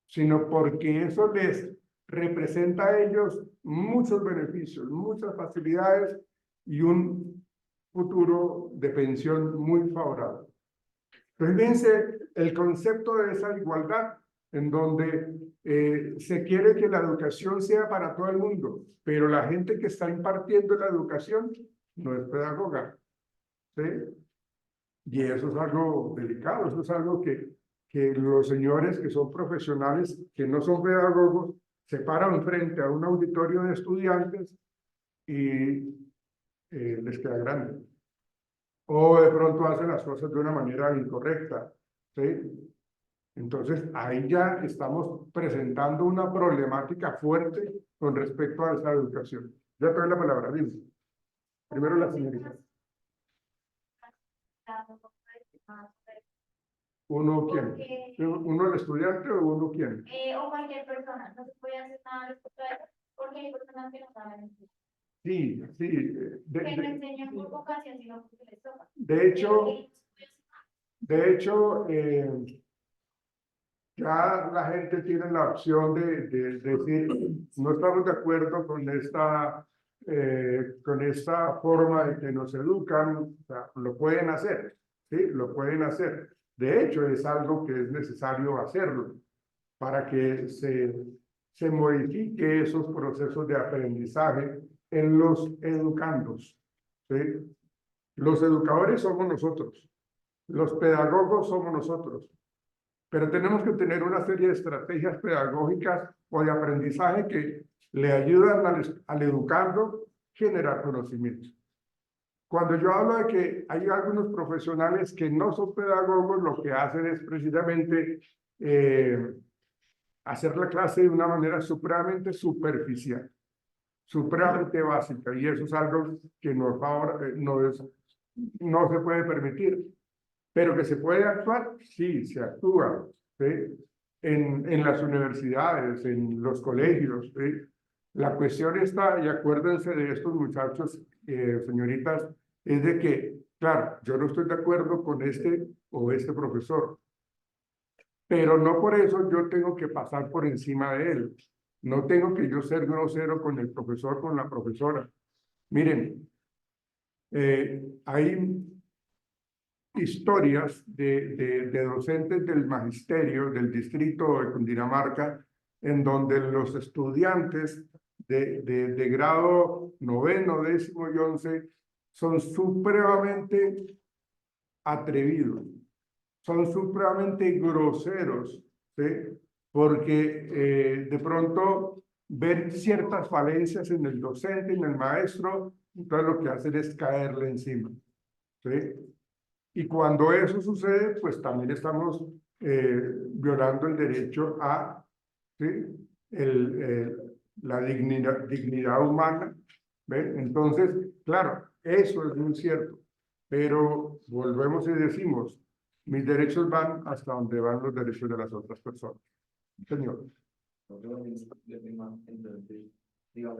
sino porque eso les representa a ellos muchos beneficios, muchas facilidades y un futuro de pensión muy favorable. Entonces, fíjense el concepto de esa igualdad, en donde se quiere que la educación sea para todo el mundo, pero la gente que está impartiendo la educación no es pedagoga, ¿sí? Y eso es algo delicado, eso es algo que los señores que son profesionales, que no son pedagogos, se paran frente a un auditorio de estudiantes y les queda grande. O de pronto hacen las cosas de una manera incorrecta, ¿sí? Entonces, ahí ya estamos presentando una problemática fuerte con respecto a esa educación. Ya te doy la palabra, dime. Primero la señorita. ¿Uno quién? ¿Uno el estudiante o uno quién? O cualquier persona, no se puede hacer nada respecto a eso, porque hay personas que no saben. Sí, sí. Que no enseñan por vocación, sino porque les toca. De hecho, ya la gente tiene la opción de decir, no estamos de acuerdo con esta forma de que nos educan, o sea, lo pueden hacer, ¿sí? Lo pueden hacer. De hecho, es algo que es necesario hacerlo para que se modifique esos procesos de aprendizaje en los educandos, ¿sí? Los educadores somos nosotros, los pedagogos somos nosotros. Pero tenemos que tener una serie de estrategias pedagógicas o de aprendizaje que le ayudan al educando a generar conocimiento. Cuando yo hablo de que hay algunos profesionales que no son pedagogos, lo que hacen es precisamente hacer la clase de una manera supremamente superficial, supremamente básica, y eso es algo que no se puede permitir. Pero que se puede actuar, sí, se actúa, ¿sí? En las universidades, en los colegios, ¿sí? La cuestión está, y acuérdense de estos muchachos, señoritas, es de que, claro, yo no estoy de acuerdo con este o este profesor, pero no por eso yo tengo que pasar por encima de él. No tengo que yo ser grosero con el profesor, con la profesora. Miren, hay historias de docentes del magisterio del distrito de Cundinamarca, en donde los estudiantes de grado 9º, 10º y 11 son supremamente atrevidos, son supremamente groseros, ¿sí? Porque de pronto ven ciertas falencias en el docente, en el maestro, entonces lo que hacen es caerle encima, ¿sí? Y cuando eso sucede, pues también estamos violando el derecho a, ¿sí? La dignidad humana, ¿ven? Entonces, claro, eso es muy cierto, pero volvemos y decimos, mis derechos van hasta donde van los derechos de las otras personas. Señor. Entonces, digamos,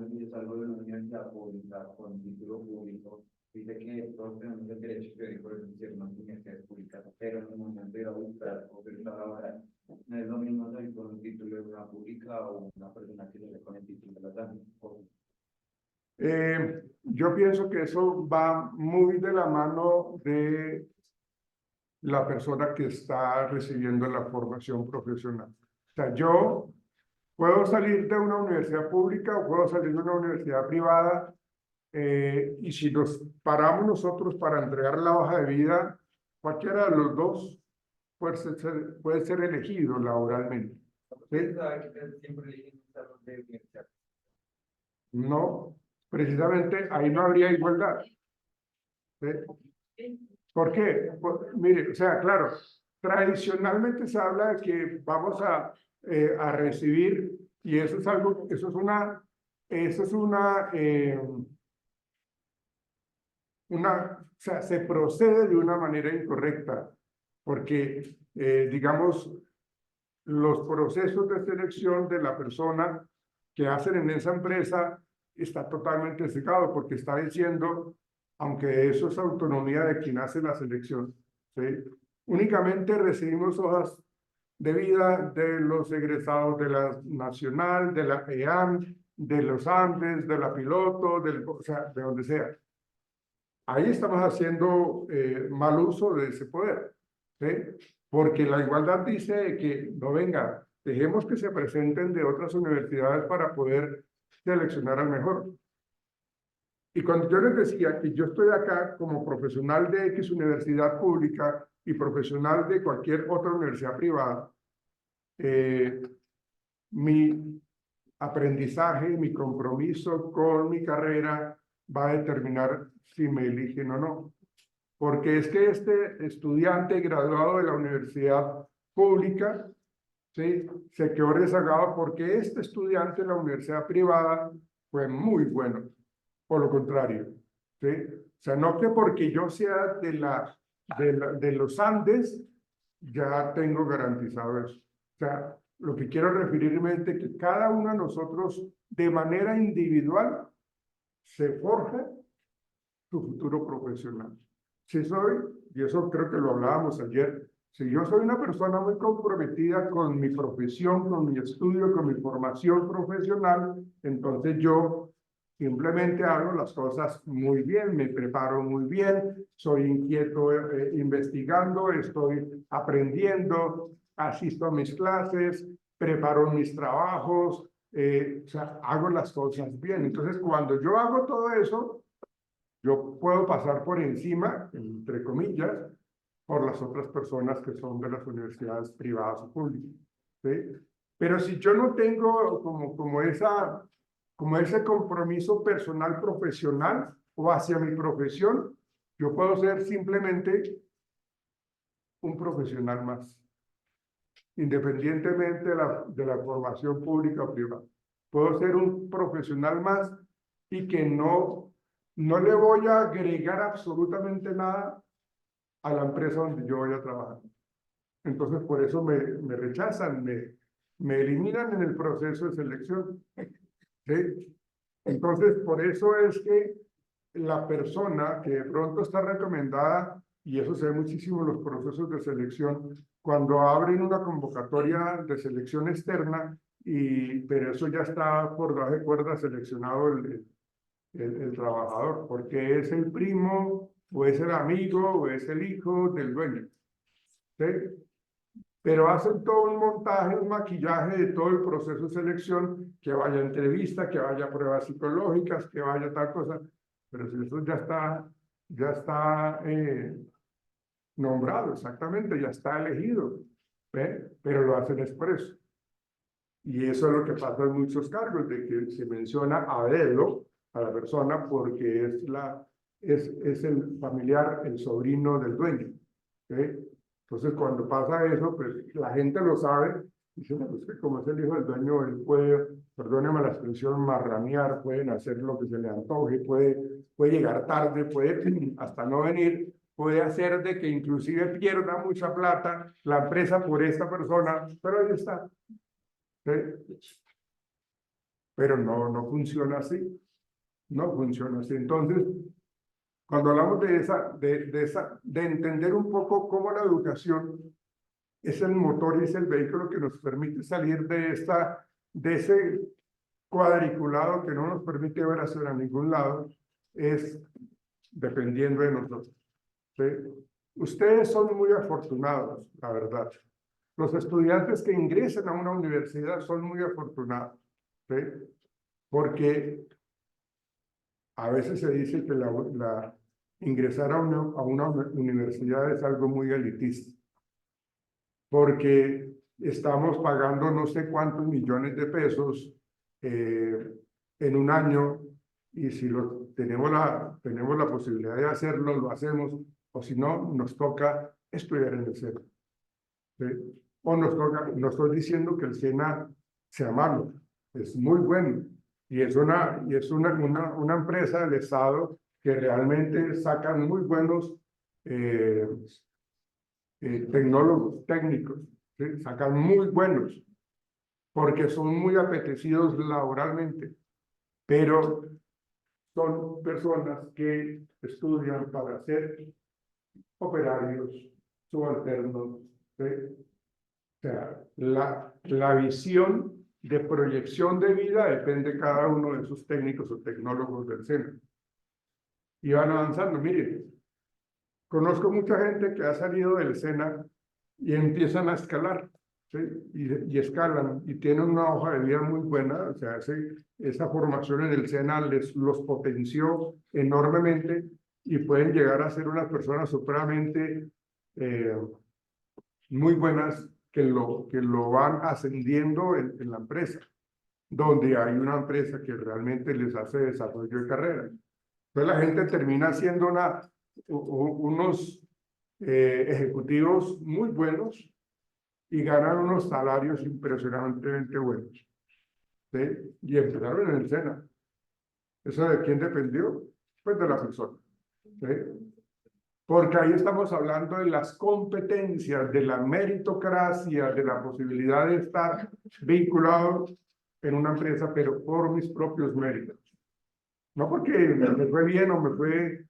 si yo salgo de una universidad pública con título público, dice que todos tenemos el derecho teórico de ser una universidad pública, pero en el momento de ir a buscar oferta laboral, no es lo mismo salir con un título de una pública o una persona que sale con el título de la TAN. Yo pienso que eso va muy de la mano de la persona que está recibiendo la formación profesional. O sea, yo puedo salir de una universidad pública o puedo salir de una universidad privada, y si nos paramos nosotros para entregar la hoja de vida, cualquiera de los dos puede ser elegido laboralmente. ¿Sí? No, precisamente ahí no habría igualdad. ¿Sí? ¿Por qué? Mire, o sea, claro, tradicionalmente se habla de que vamos a recibir, y eso es algo, eso es o sea, se procede de una manera incorrecta, porque, digamos, los procesos de selección de la persona que hacen en esa empresa está totalmente secado, porque está diciendo, aunque eso es autonomía de quien hace la selección, ¿sí? Únicamente recibimos hojas de vida de los egresados de la Nacional, de la EAM, de los Andes, de la Piloto, o sea, de donde sea. Ahí estamos haciendo mal uso de ese poder, ¿sí? Porque la igualdad dice que, no venga, dejemos que se presenten de otras universidades para poder seleccionar al mejor. Y cuando yo les decía que yo estoy acá como profesional de X universidad pública y profesional de cualquier otra universidad privada, mi aprendizaje, mi compromiso con mi carrera va a determinar si me eligen o no. Porque es que este estudiante graduado de la universidad pública, ¿sí?, se quedó rezagado porque este estudiante de la universidad privada fue muy bueno. Por lo contrario, ¿sí? O sea, no que porque yo sea de los Andes, ya tengo garantizado eso. O sea, lo que quiero referirme es de que cada uno de nosotros, de manera individual, se forja su futuro profesional. Si soy, y eso creo que lo hablábamos ayer, si yo soy una persona muy comprometida con mi profesión, con mi estudio, con mi formación profesional, entonces yo simplemente hago las cosas muy bien, me preparo muy bien, soy inquieto investigando, estoy aprendiendo, asisto a mis clases, preparo mis trabajos, o sea, hago las cosas bien. Entonces, cuando yo hago todo eso, yo puedo pasar por encima, entre comillas, por las otras personas que son de las universidades privadas o públicas, ¿sí? Pero si yo no tengo como ese compromiso personal profesional o hacia mi profesión, yo puedo ser simplemente un profesional más, independientemente de la formación pública o privada. Puedo ser un profesional más y que no le voy a agregar absolutamente nada a la empresa donde yo voy a trabajar. Entonces, por eso me rechazan, me eliminan en el proceso de selección. ¿Sí? Entonces, por eso es que la persona que de pronto está recomendada, y eso se ve muchísimo en los procesos de selección, cuando abren una convocatoria de selección externa, pero eso ya está por debajo de cuerda seleccionado el trabajador, porque es el primo, o es el amigo, o es el hijo del dueño. ¿Sí? Pero hacen todo un montaje, un maquillaje de todo el proceso de selección, que vaya a entrevista, que vaya a pruebas psicológicas, que vaya tal cosa, pero si eso ya está nombrado, exactamente, ya está elegido, ¿ve? Pero lo hacen expreso. Y eso es lo que pasa en muchos cargos, de que se menciona a dedo a la persona porque es el familiar, el sobrino del dueño. ¿Okay? Entonces, cuando pasa eso, pues la gente lo sabe, dice, no, pues que como es el hijo del dueño, él puede, perdóneme la expresión, marranear, pueden hacer lo que se le antoje, puede llegar tarde, puede hasta no venir, puede hacer de que inclusive pierda mucha plata la empresa por esta persona, pero ahí está. ¿Sí? Pero no funciona así. No funciona así. Entonces, cuando hablamos de entender un poco cómo la educación es el motor y es el vehículo que nos permite salir de ese cuadriculado que no nos permite ver hacia ningún lado, es dependiendo de nosotros. ¿Sí? Ustedes son muy afortunados, la verdad. Los estudiantes que ingresan a una universidad son muy afortunados, ¿sí? Porque a veces se dice que ingresar a una universidad es algo muy elitista, porque estamos pagando no sé cuántos millones de pesos en un año, y si tenemos la posibilidad de hacerlo, lo hacemos, o si no, nos toca estudiar en el SENA. ¿Sí? O no estoy diciendo que el SENA sea malo, es muy bueno, y es una empresa del Estado que realmente sacan muy buenos tecnólogos, técnicos, ¿sí? Sacan muy buenos, porque son muy apetecidos laboralmente, pero son personas que estudian para ser operarios, subalternos, ¿sí? O sea, la visión de proyección de vida depende de cada uno de esos técnicos o tecnólogos del SENA. Y van avanzando. Miren, conozco mucha gente que ha salido del SENA y empiezan a escalar, ¿sí? Y escalan y tienen una hoja de vida muy buena. O sea, esa formación en el SENA los potenció enormemente y pueden llegar a ser unas personas supremamente muy buenas que lo van ascendiendo en la empresa, donde hay una empresa que realmente les hace desarrollo de carrera. Entonces la gente termina siendo unos ejecutivos muy buenos y ganan unos salarios impresionantemente buenos. ¿Sí? Y empezaron en el SENA. ¿Eso de quién dependió? Pues de la persona. ¿Sí? Porque ahí estamos hablando de las competencias, de la meritocracia, de la posibilidad de estar vinculado en una empresa, pero por mis propios méritos. No porque me fue bien o me fue,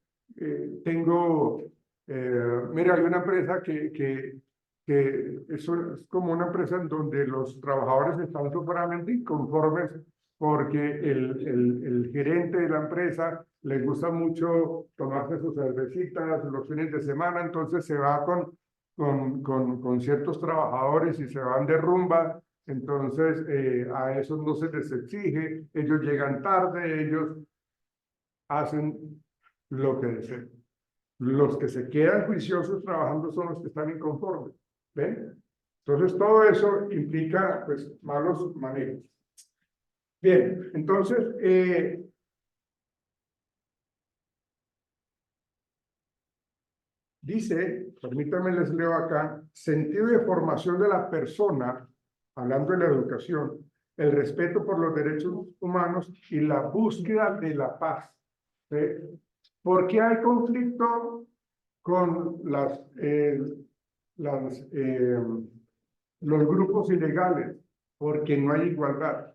mira, hay una empresa que es como una empresa en donde los trabajadores están totalmente inconformes porque el gerente de la empresa les gusta mucho tomarse sus cervecitas los fines de semana, entonces se va con ciertos trabajadores y se van de rumba, entonces a esos no se les exige, ellos llegan tarde, ellos hacen lo que desean. Los que se quedan juiciosos trabajando son los que están inconformes. ¿Ven? Entonces todo eso implica pues malos manejos. Bien, entonces dice, permítanme les leo acá, sentido de formación de la persona, hablando de la educación, el respeto por los derechos humanos y la búsqueda de la paz. ¿Sí? ¿Por qué hay conflicto con los grupos ilegales, porque no hay igualdad,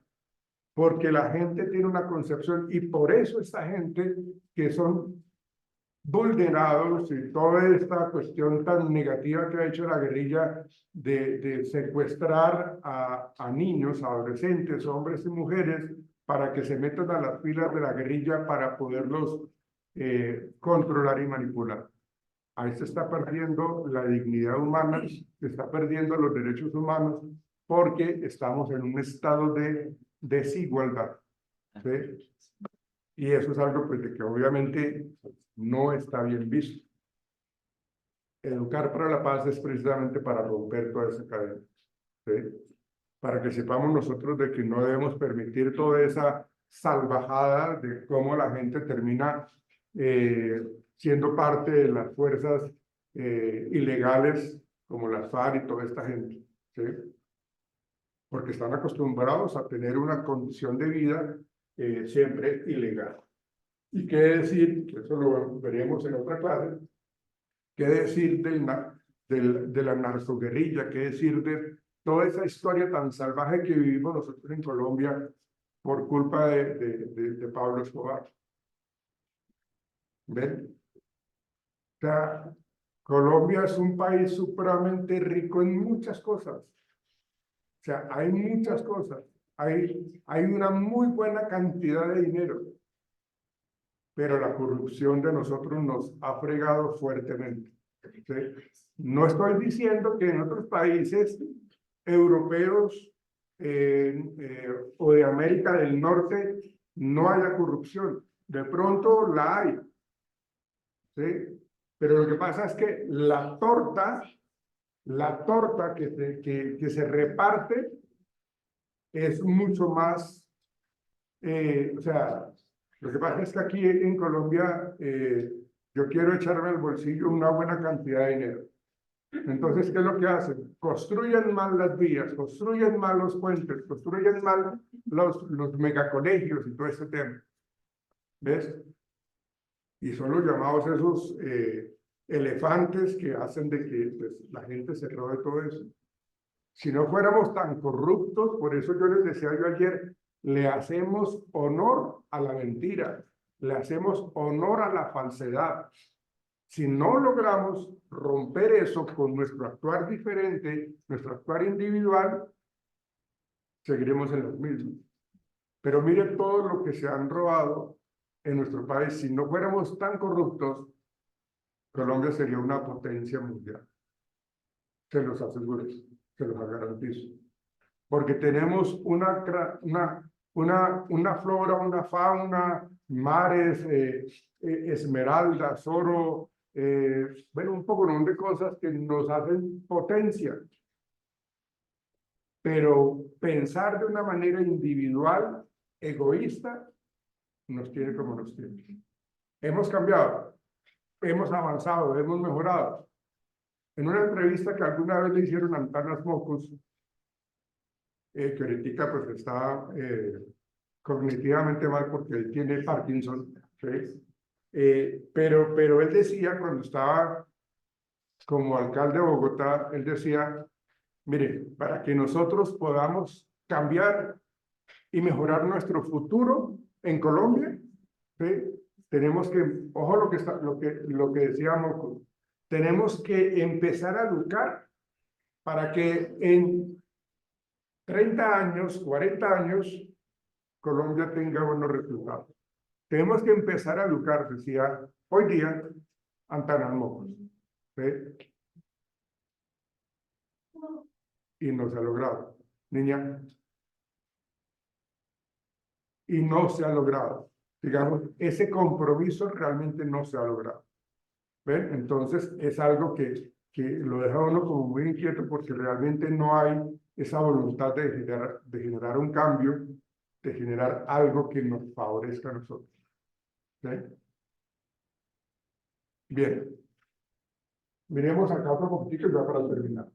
porque la gente tiene una concepción y por eso esta gente que son vulnerados y toda esta cuestión tan negativa que ha hecho la guerrilla de secuestrar a niños, adolescentes, hombres y mujeres para que se metan a las filas de la guerrilla para poderlos controlar y manipular. Ahí se está perdiendo la dignidad humana, se está perdiendo los derechos humanos porque estamos en un estado de desigualdad, ¿sí? Y eso es algo pues, de que obviamente no está bien visto. Educar para la paz es precisamente para romper toda esa cadena, ¿sí? Para que sepamos nosotros de que no debemos permitir toda esa salvajada de cómo la gente termina siendo parte de las fuerzas ilegales como las FARC y toda esta gente, ¿sí? Porque están acostumbrados a tener una condición de vida siempre ilegal. ¿Y qué decir? Que eso lo veremos en otra clase. ¿Qué decir de la narcoguerrilla? ¿Qué decir de toda esa historia tan salvaje que vivimos nosotros en Colombia por culpa de Pablo Escobar? ¿Ven? O sea, Colombia es un país supremamente rico en muchas cosas. O sea, hay muchas cosas. Hay una muy buena cantidad de dinero. Pero la corrupción de nosotros nos ha fregado fuertemente, ¿sí? No estoy diciendo que en otros países europeos o de América del Norte no haya corrupción. De pronto la hay, ¿sí? Pero lo que pasa es que la torta que se reparte es mucho más, o sea, lo que pasa es que aquí en Colombia yo quiero echarme al bolsillo una buena cantidad de dinero. Entonces, ¿qué es lo que hacen? Construyen mal las vías, construyen mal los puentes, construyen mal los megacolegios y todo ese tema. ¿Ves? Y son los llamados esos elefantes que hacen de que pues, la gente se robe todo eso. Si no fuéramos tan corruptos, por eso yo les decía yo ayer, le hacemos honor a la mentira, le hacemos honor a la falsedad. Si no logramos romper eso con nuestro actuar diferente, nuestro actuar individual, seguiremos en los mismos. Pero miren todo lo que se han robado en nuestro país. Si no fuéramos tan corruptos, Colombia sería una potencia mundial. Se los aseguro, se los garantizo. Porque tenemos una flora, una fauna, mares, esmeraldas, oro, bueno, un poco de cosas que nos hacen potencia. Pero pensar de una manera individual, egoísta, nos tiene como nos tiene. Hemos cambiado, hemos avanzado, hemos mejorado. En una entrevista que alguna vez le hicieron a Antanas Mocos, que ahorita pues está cognitivamente mal porque él tiene Parkinson, ¿sí? Pero él decía cuando estaba como alcalde de Bogotá, él decía, mire, para que nosotros podamos cambiar y mejorar nuestro futuro en Colombia, ¿sí? Tenemos que, ojo lo que decíamos, tenemos que empezar a educar para que en 30 años, 40 años, Colombia tenga buenos resultados. Tenemos que empezar a educar, decía hoy día Antanas Mocos, ¿sí? Y no se ha logrado, niña. Y no se ha logrado. Digamos, ese compromiso realmente no se ha logrado. ¿Ven? Entonces, es algo que lo deja a uno como muy inquieto porque realmente no hay esa voluntad de generar un cambio, de generar algo que nos favorezca a nosotros. ¿Sí? Bien. Miremos acá otro poquito ya para terminar.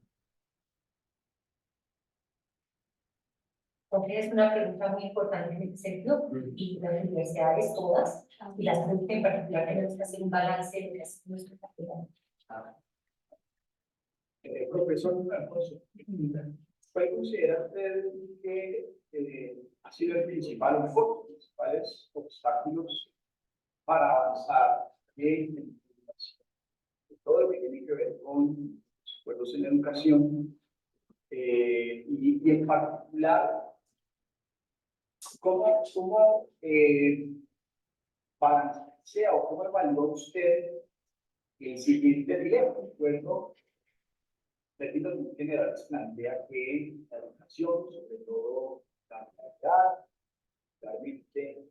Porque es una pregunta muy importante en este sentido, y las universidades todas, y las en particular tenemos que hacer un balance de nuestra carrera. Profesor Alfonso, ¿cuál considera usted que ha sido el principal o los principales obstáculos para avanzar en todo lo que tiene que ver con los acuerdos en la educación y en particular cómo balancea o cómo evalúa usted el siguiente dilema? Recuerdo, términos muy generales, plantea que la educación, sobre todo la calidad, realmente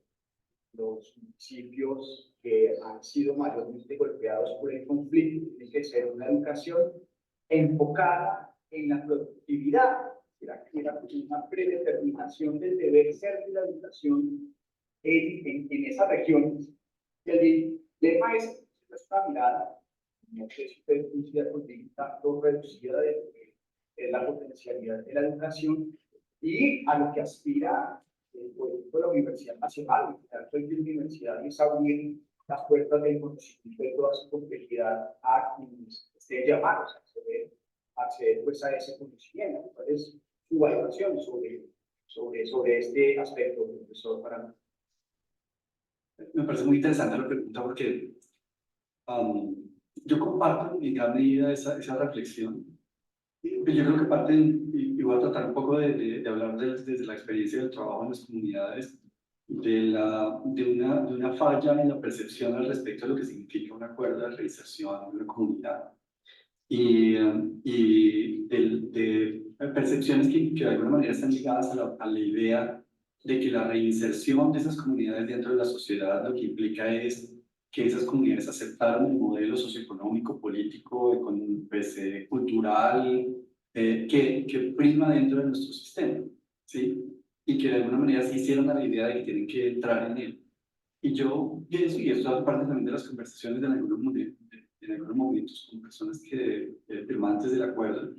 los municipios que han sido mayormente golpeados por el conflicto, tiene que ser una educación enfocada en la productividad, una predeterminación del deber ser de la educación en esas regiones. El lema es una mirada, no sé si usted coincide conmigo, tanto reducida de la potencialidad de la educación y a lo que aspira por ejemplo, la Universidad Nacional, la universidad es abrir las puertas del conocimiento de toda su complejidad a quienes estén llamados a acceder pues, a ese conocimiento. ¿Cuál es su valoración sobre este aspecto, profesor, para mí? Me parece muy interesante la pregunta porque yo comparto en gran medida esa reflexión. Yo creo que parte, y voy a tratar un poco de hablar desde la experiencia del trabajo en las comunidades, de una falla en la percepción al respecto de lo que significa un acuerdo de realización de una comunidad. Y de percepciones que de alguna manera están ligadas a la idea de que la reinserción de esas comunidades dentro de la sociedad lo que implica es que esas comunidades aceptaron el modelo socioeconómico, político, cultural, que prima dentro de nuestro sistema, ¿sí? Y que de alguna manera se hicieron a la idea de que tienen que entrar en él. Y yo pienso, y esto es parte también de las conversaciones en algunos momentos con personas firmantes del acuerdo,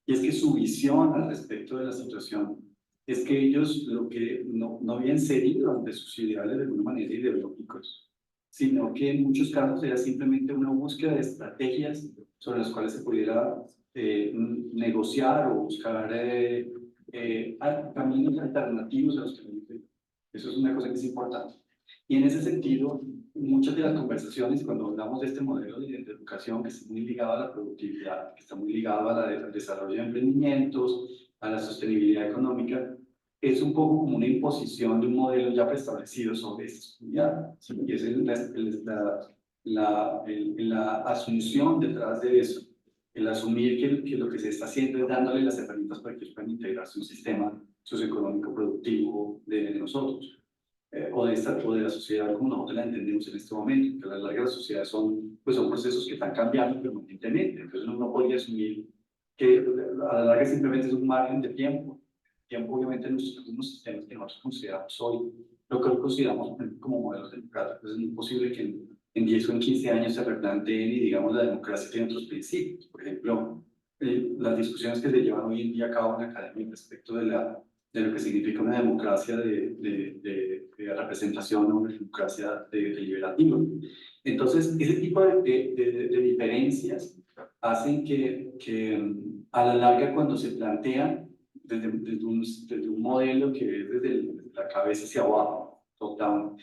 y es que su visión al respecto de la situación es que ellos lo que no habían cedido ante sus ideales de alguna manera ideológicos, sino que en muchos casos era simplemente una búsqueda de estrategias sobre las cuales se pudiera negociar o buscar caminos alternativos a los que eso es una cosa que es importante. Y en ese sentido, muchas de las conversaciones, cuando hablamos de este modelo de educación que está muy ligado a la productividad, que está muy ligado al desarrollo de emprendimientos, a la sostenibilidad económica, es un poco como una imposición de un modelo ya preestablecido sobre esta comunidad. ¿Sí? Y es la asunción detrás de eso, el asumir que lo que se está haciendo es dándole las herramientas para que ellos puedan integrarse en un sistema socioeconómico productivo de nosotros. O de la sociedad como nosotros la entendemos en este momento, que a la larga las sociedades son procesos que están cambiando permanentemente, entonces uno no podría asumir que a la larga simplemente es un margen de tiempo. Tiempo obviamente en nuestros mismos sistemas que nosotros consideramos hoy, lo que hoy consideramos como modelos democráticos, es imposible que en 10 o en 15 años se replanteen y digamos la democracia tiene otros principios. Por ejemplo, las discusiones que se llevan hoy en día a cabo en la academia respecto de lo que significa una democracia de representación o una democracia deliberativa. Entonces, ese tipo de diferencias hacen que a la larga cuando se plantean desde un modelo que es desde la cabeza hacia abajo, top-down,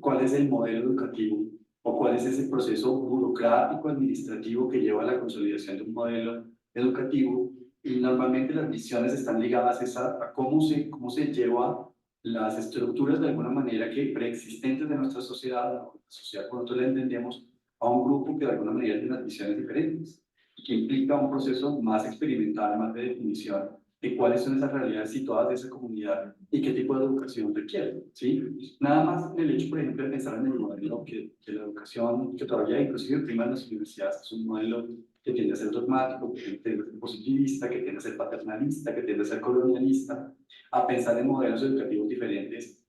cuál es el modelo educativo o cuál es ese proceso burocrático administrativo que lleva a la consolidación de un modelo educativo. Y normalmente las visiones están ligadas a cómo se lleva las estructuras de alguna manera que preexistentes de nuestra sociedad, la sociedad como nosotros la entendemos, a un grupo que de alguna manera tiene unas visiones diferentes y que implica un proceso más experimental, más de definición de cuáles son esas realidades situadas de esa comunidad y qué tipo de educación requiere, ¿sí? Nada más el hecho, por ejemplo, de pensar en el modelo que la educación, que todavía inclusive prima en las universidades, es un modelo que tiende a ser dogmático, que tiende a ser positivista, que tiende a ser paternalista, que tiende a ser colonialista, a pensar en modelos educativos diferentes.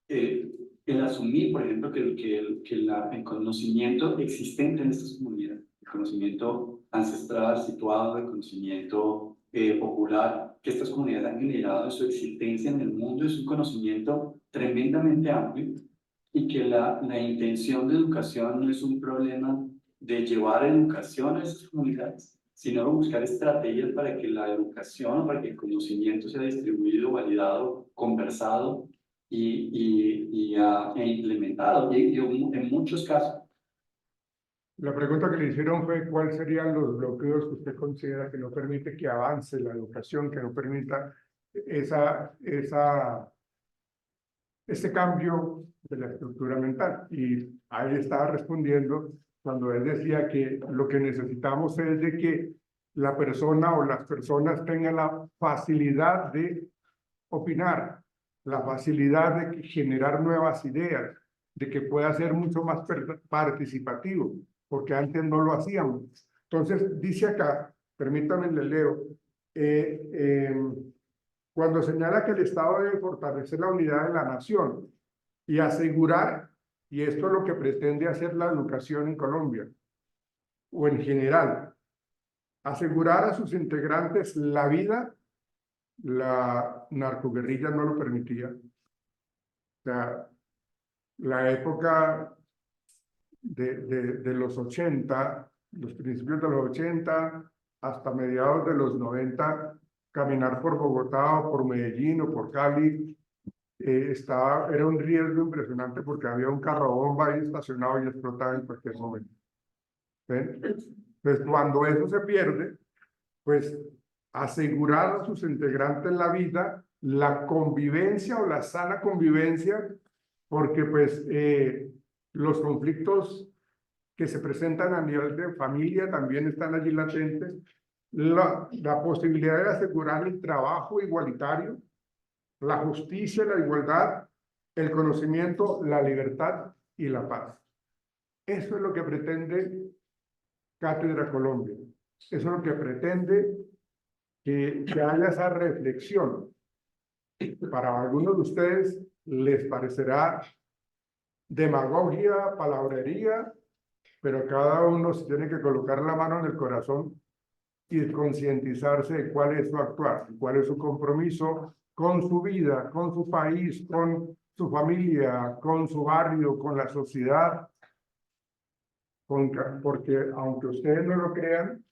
El asumir, por ejemplo, el conocimiento existente en estas comunidades, el conocimiento ancestral situado, el conocimiento popular, que estas comunidades han generado en su existencia en el mundo, es un conocimiento tremendamente amplio y que la intención de educación no es un problema de llevar educación a esas comunidades, sino buscar estrategias para que la educación, para que el conocimiento sea distribuido, validado, conversado e implementado. Y en muchos casos. La pregunta que le hicieron fue cuáles serían los bloqueos que usted considera que no permite que avance la educación, que no permita ese cambio de la estructura mental. Y ahí estaba respondiendo cuando él decía que lo que necesitamos es de que la persona o las personas tengan la facilidad de opinar, la facilidad de generar nuevas ideas, de que pueda ser mucho más participativo, porque antes no lo hacíamos. Entonces, dice acá, permítame le leo, cuando señala que el Estado debe fortalecer la unidad de la nación y asegurar, y esto es lo que pretende hacer la educación en Colombia, o en general, asegurar a sus integrantes la vida, la narcoguerrilla no lo permitía. O sea, la época de los 80, los principios de los 80, hasta mediados de los 90, caminar por Bogotá o por Medellín o por Cali, era un riesgo impresionante porque había un carro bomba ahí estacionado y explotaba en cualquier momento. ¿Ven? Pues cuando eso se pierde, pues asegurar a sus integrantes la vida, la convivencia o la sana convivencia, porque pues los conflictos que se presentan a nivel de familia también están allí latentes, la posibilidad de asegurar el trabajo igualitario, la justicia, la igualdad, el conocimiento, la libertad y la paz. Eso es lo que pretende Cátedra Colombia. Eso es lo que pretende que haya esa reflexión. Para algunos de ustedes les parecerá demagogia, palabrería, pero cada uno se tiene que colocar la mano en el corazón y concientizarse de cuál es su actuar, cuál es su compromiso con su vida, con su país, con su familia, con su barrio, con la sociedad, porque aunque ustedes no lo crean,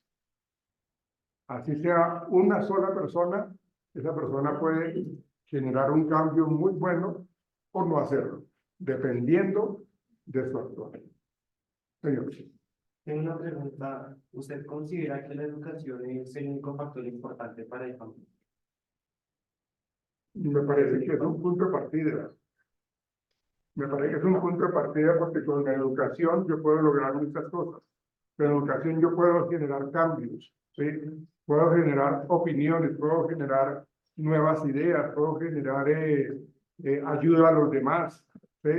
así sea una sola persona, esa persona puede generar un cambio muy bueno o no hacerlo, dependiendo de su actuar. Señor. Tengo una pregunta. ¿Usted considera que la educación es el único factor importante para el cambio? Me parece que es un punto de partida. Me parece que es un punto de partida porque con la educación yo puedo lograr muchas cosas. Con la educación yo puedo generar cambios, ¿sí? Puedo generar opiniones, puedo generar nuevas ideas, puedo generar ayuda a los demás, ¿sí?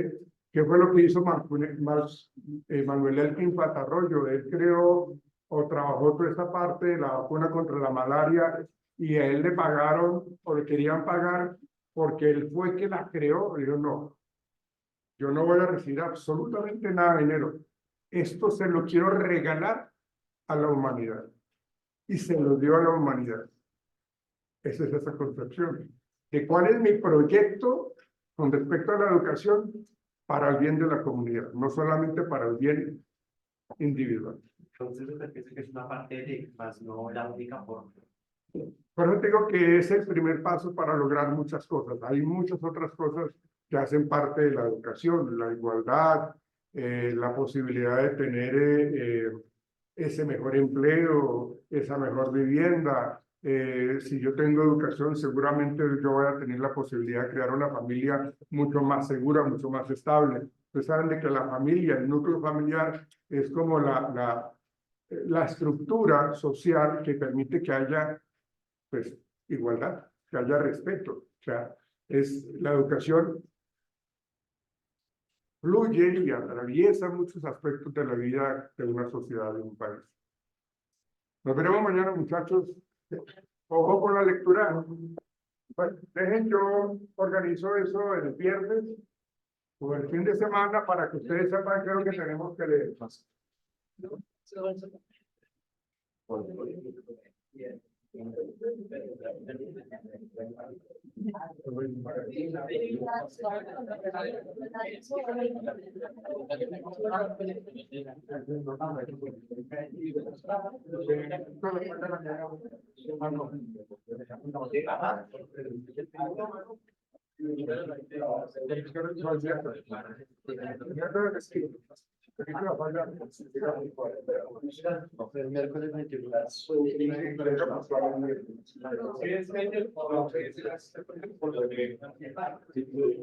¿Qué fue lo que hizo Manuel Elkin Patarroyo? Él creó o trabajó toda esta parte de la vacuna contra la malaria y a él le pagaron o le querían pagar porque él fue que la creó. Dijo, no, yo no voy a recibir absolutamente nada de dinero. Esto se lo quiero regalar a la humanidad. Y se lo dio a la humanidad. Esa es esa concepción. ¿De cuál es mi proyecto con respecto a la educación? Para el bien de la comunidad, no solamente para el bien individual. Entonces, usted piensa que es una parte de, más no la única forma. Por eso digo que es el primer paso para lograr muchas cosas. Hay muchas otras cosas que hacen parte de la educación, la igualdad, la posibilidad de tener ese mejor empleo, esa mejor vivienda. Si yo tengo educación, seguramente yo voy a tener la posibilidad de crear una familia mucho más segura, mucho más estable. Ustedes saben de que la familia, el núcleo familiar, es como la estructura social que permite que haya pues, igualdad, que haya respeto. O sea, es la educación fluye y atraviesa muchos aspectos de la vida de una sociedad, de un país. Nos veremos mañana, muchachos. Ojo con la lectura. Bueno, dejen, yo organizo eso el viernes o el fin de semana para que ustedes sepan qué es lo que tenemos que leer. El miércoles 21. Entonces, luego,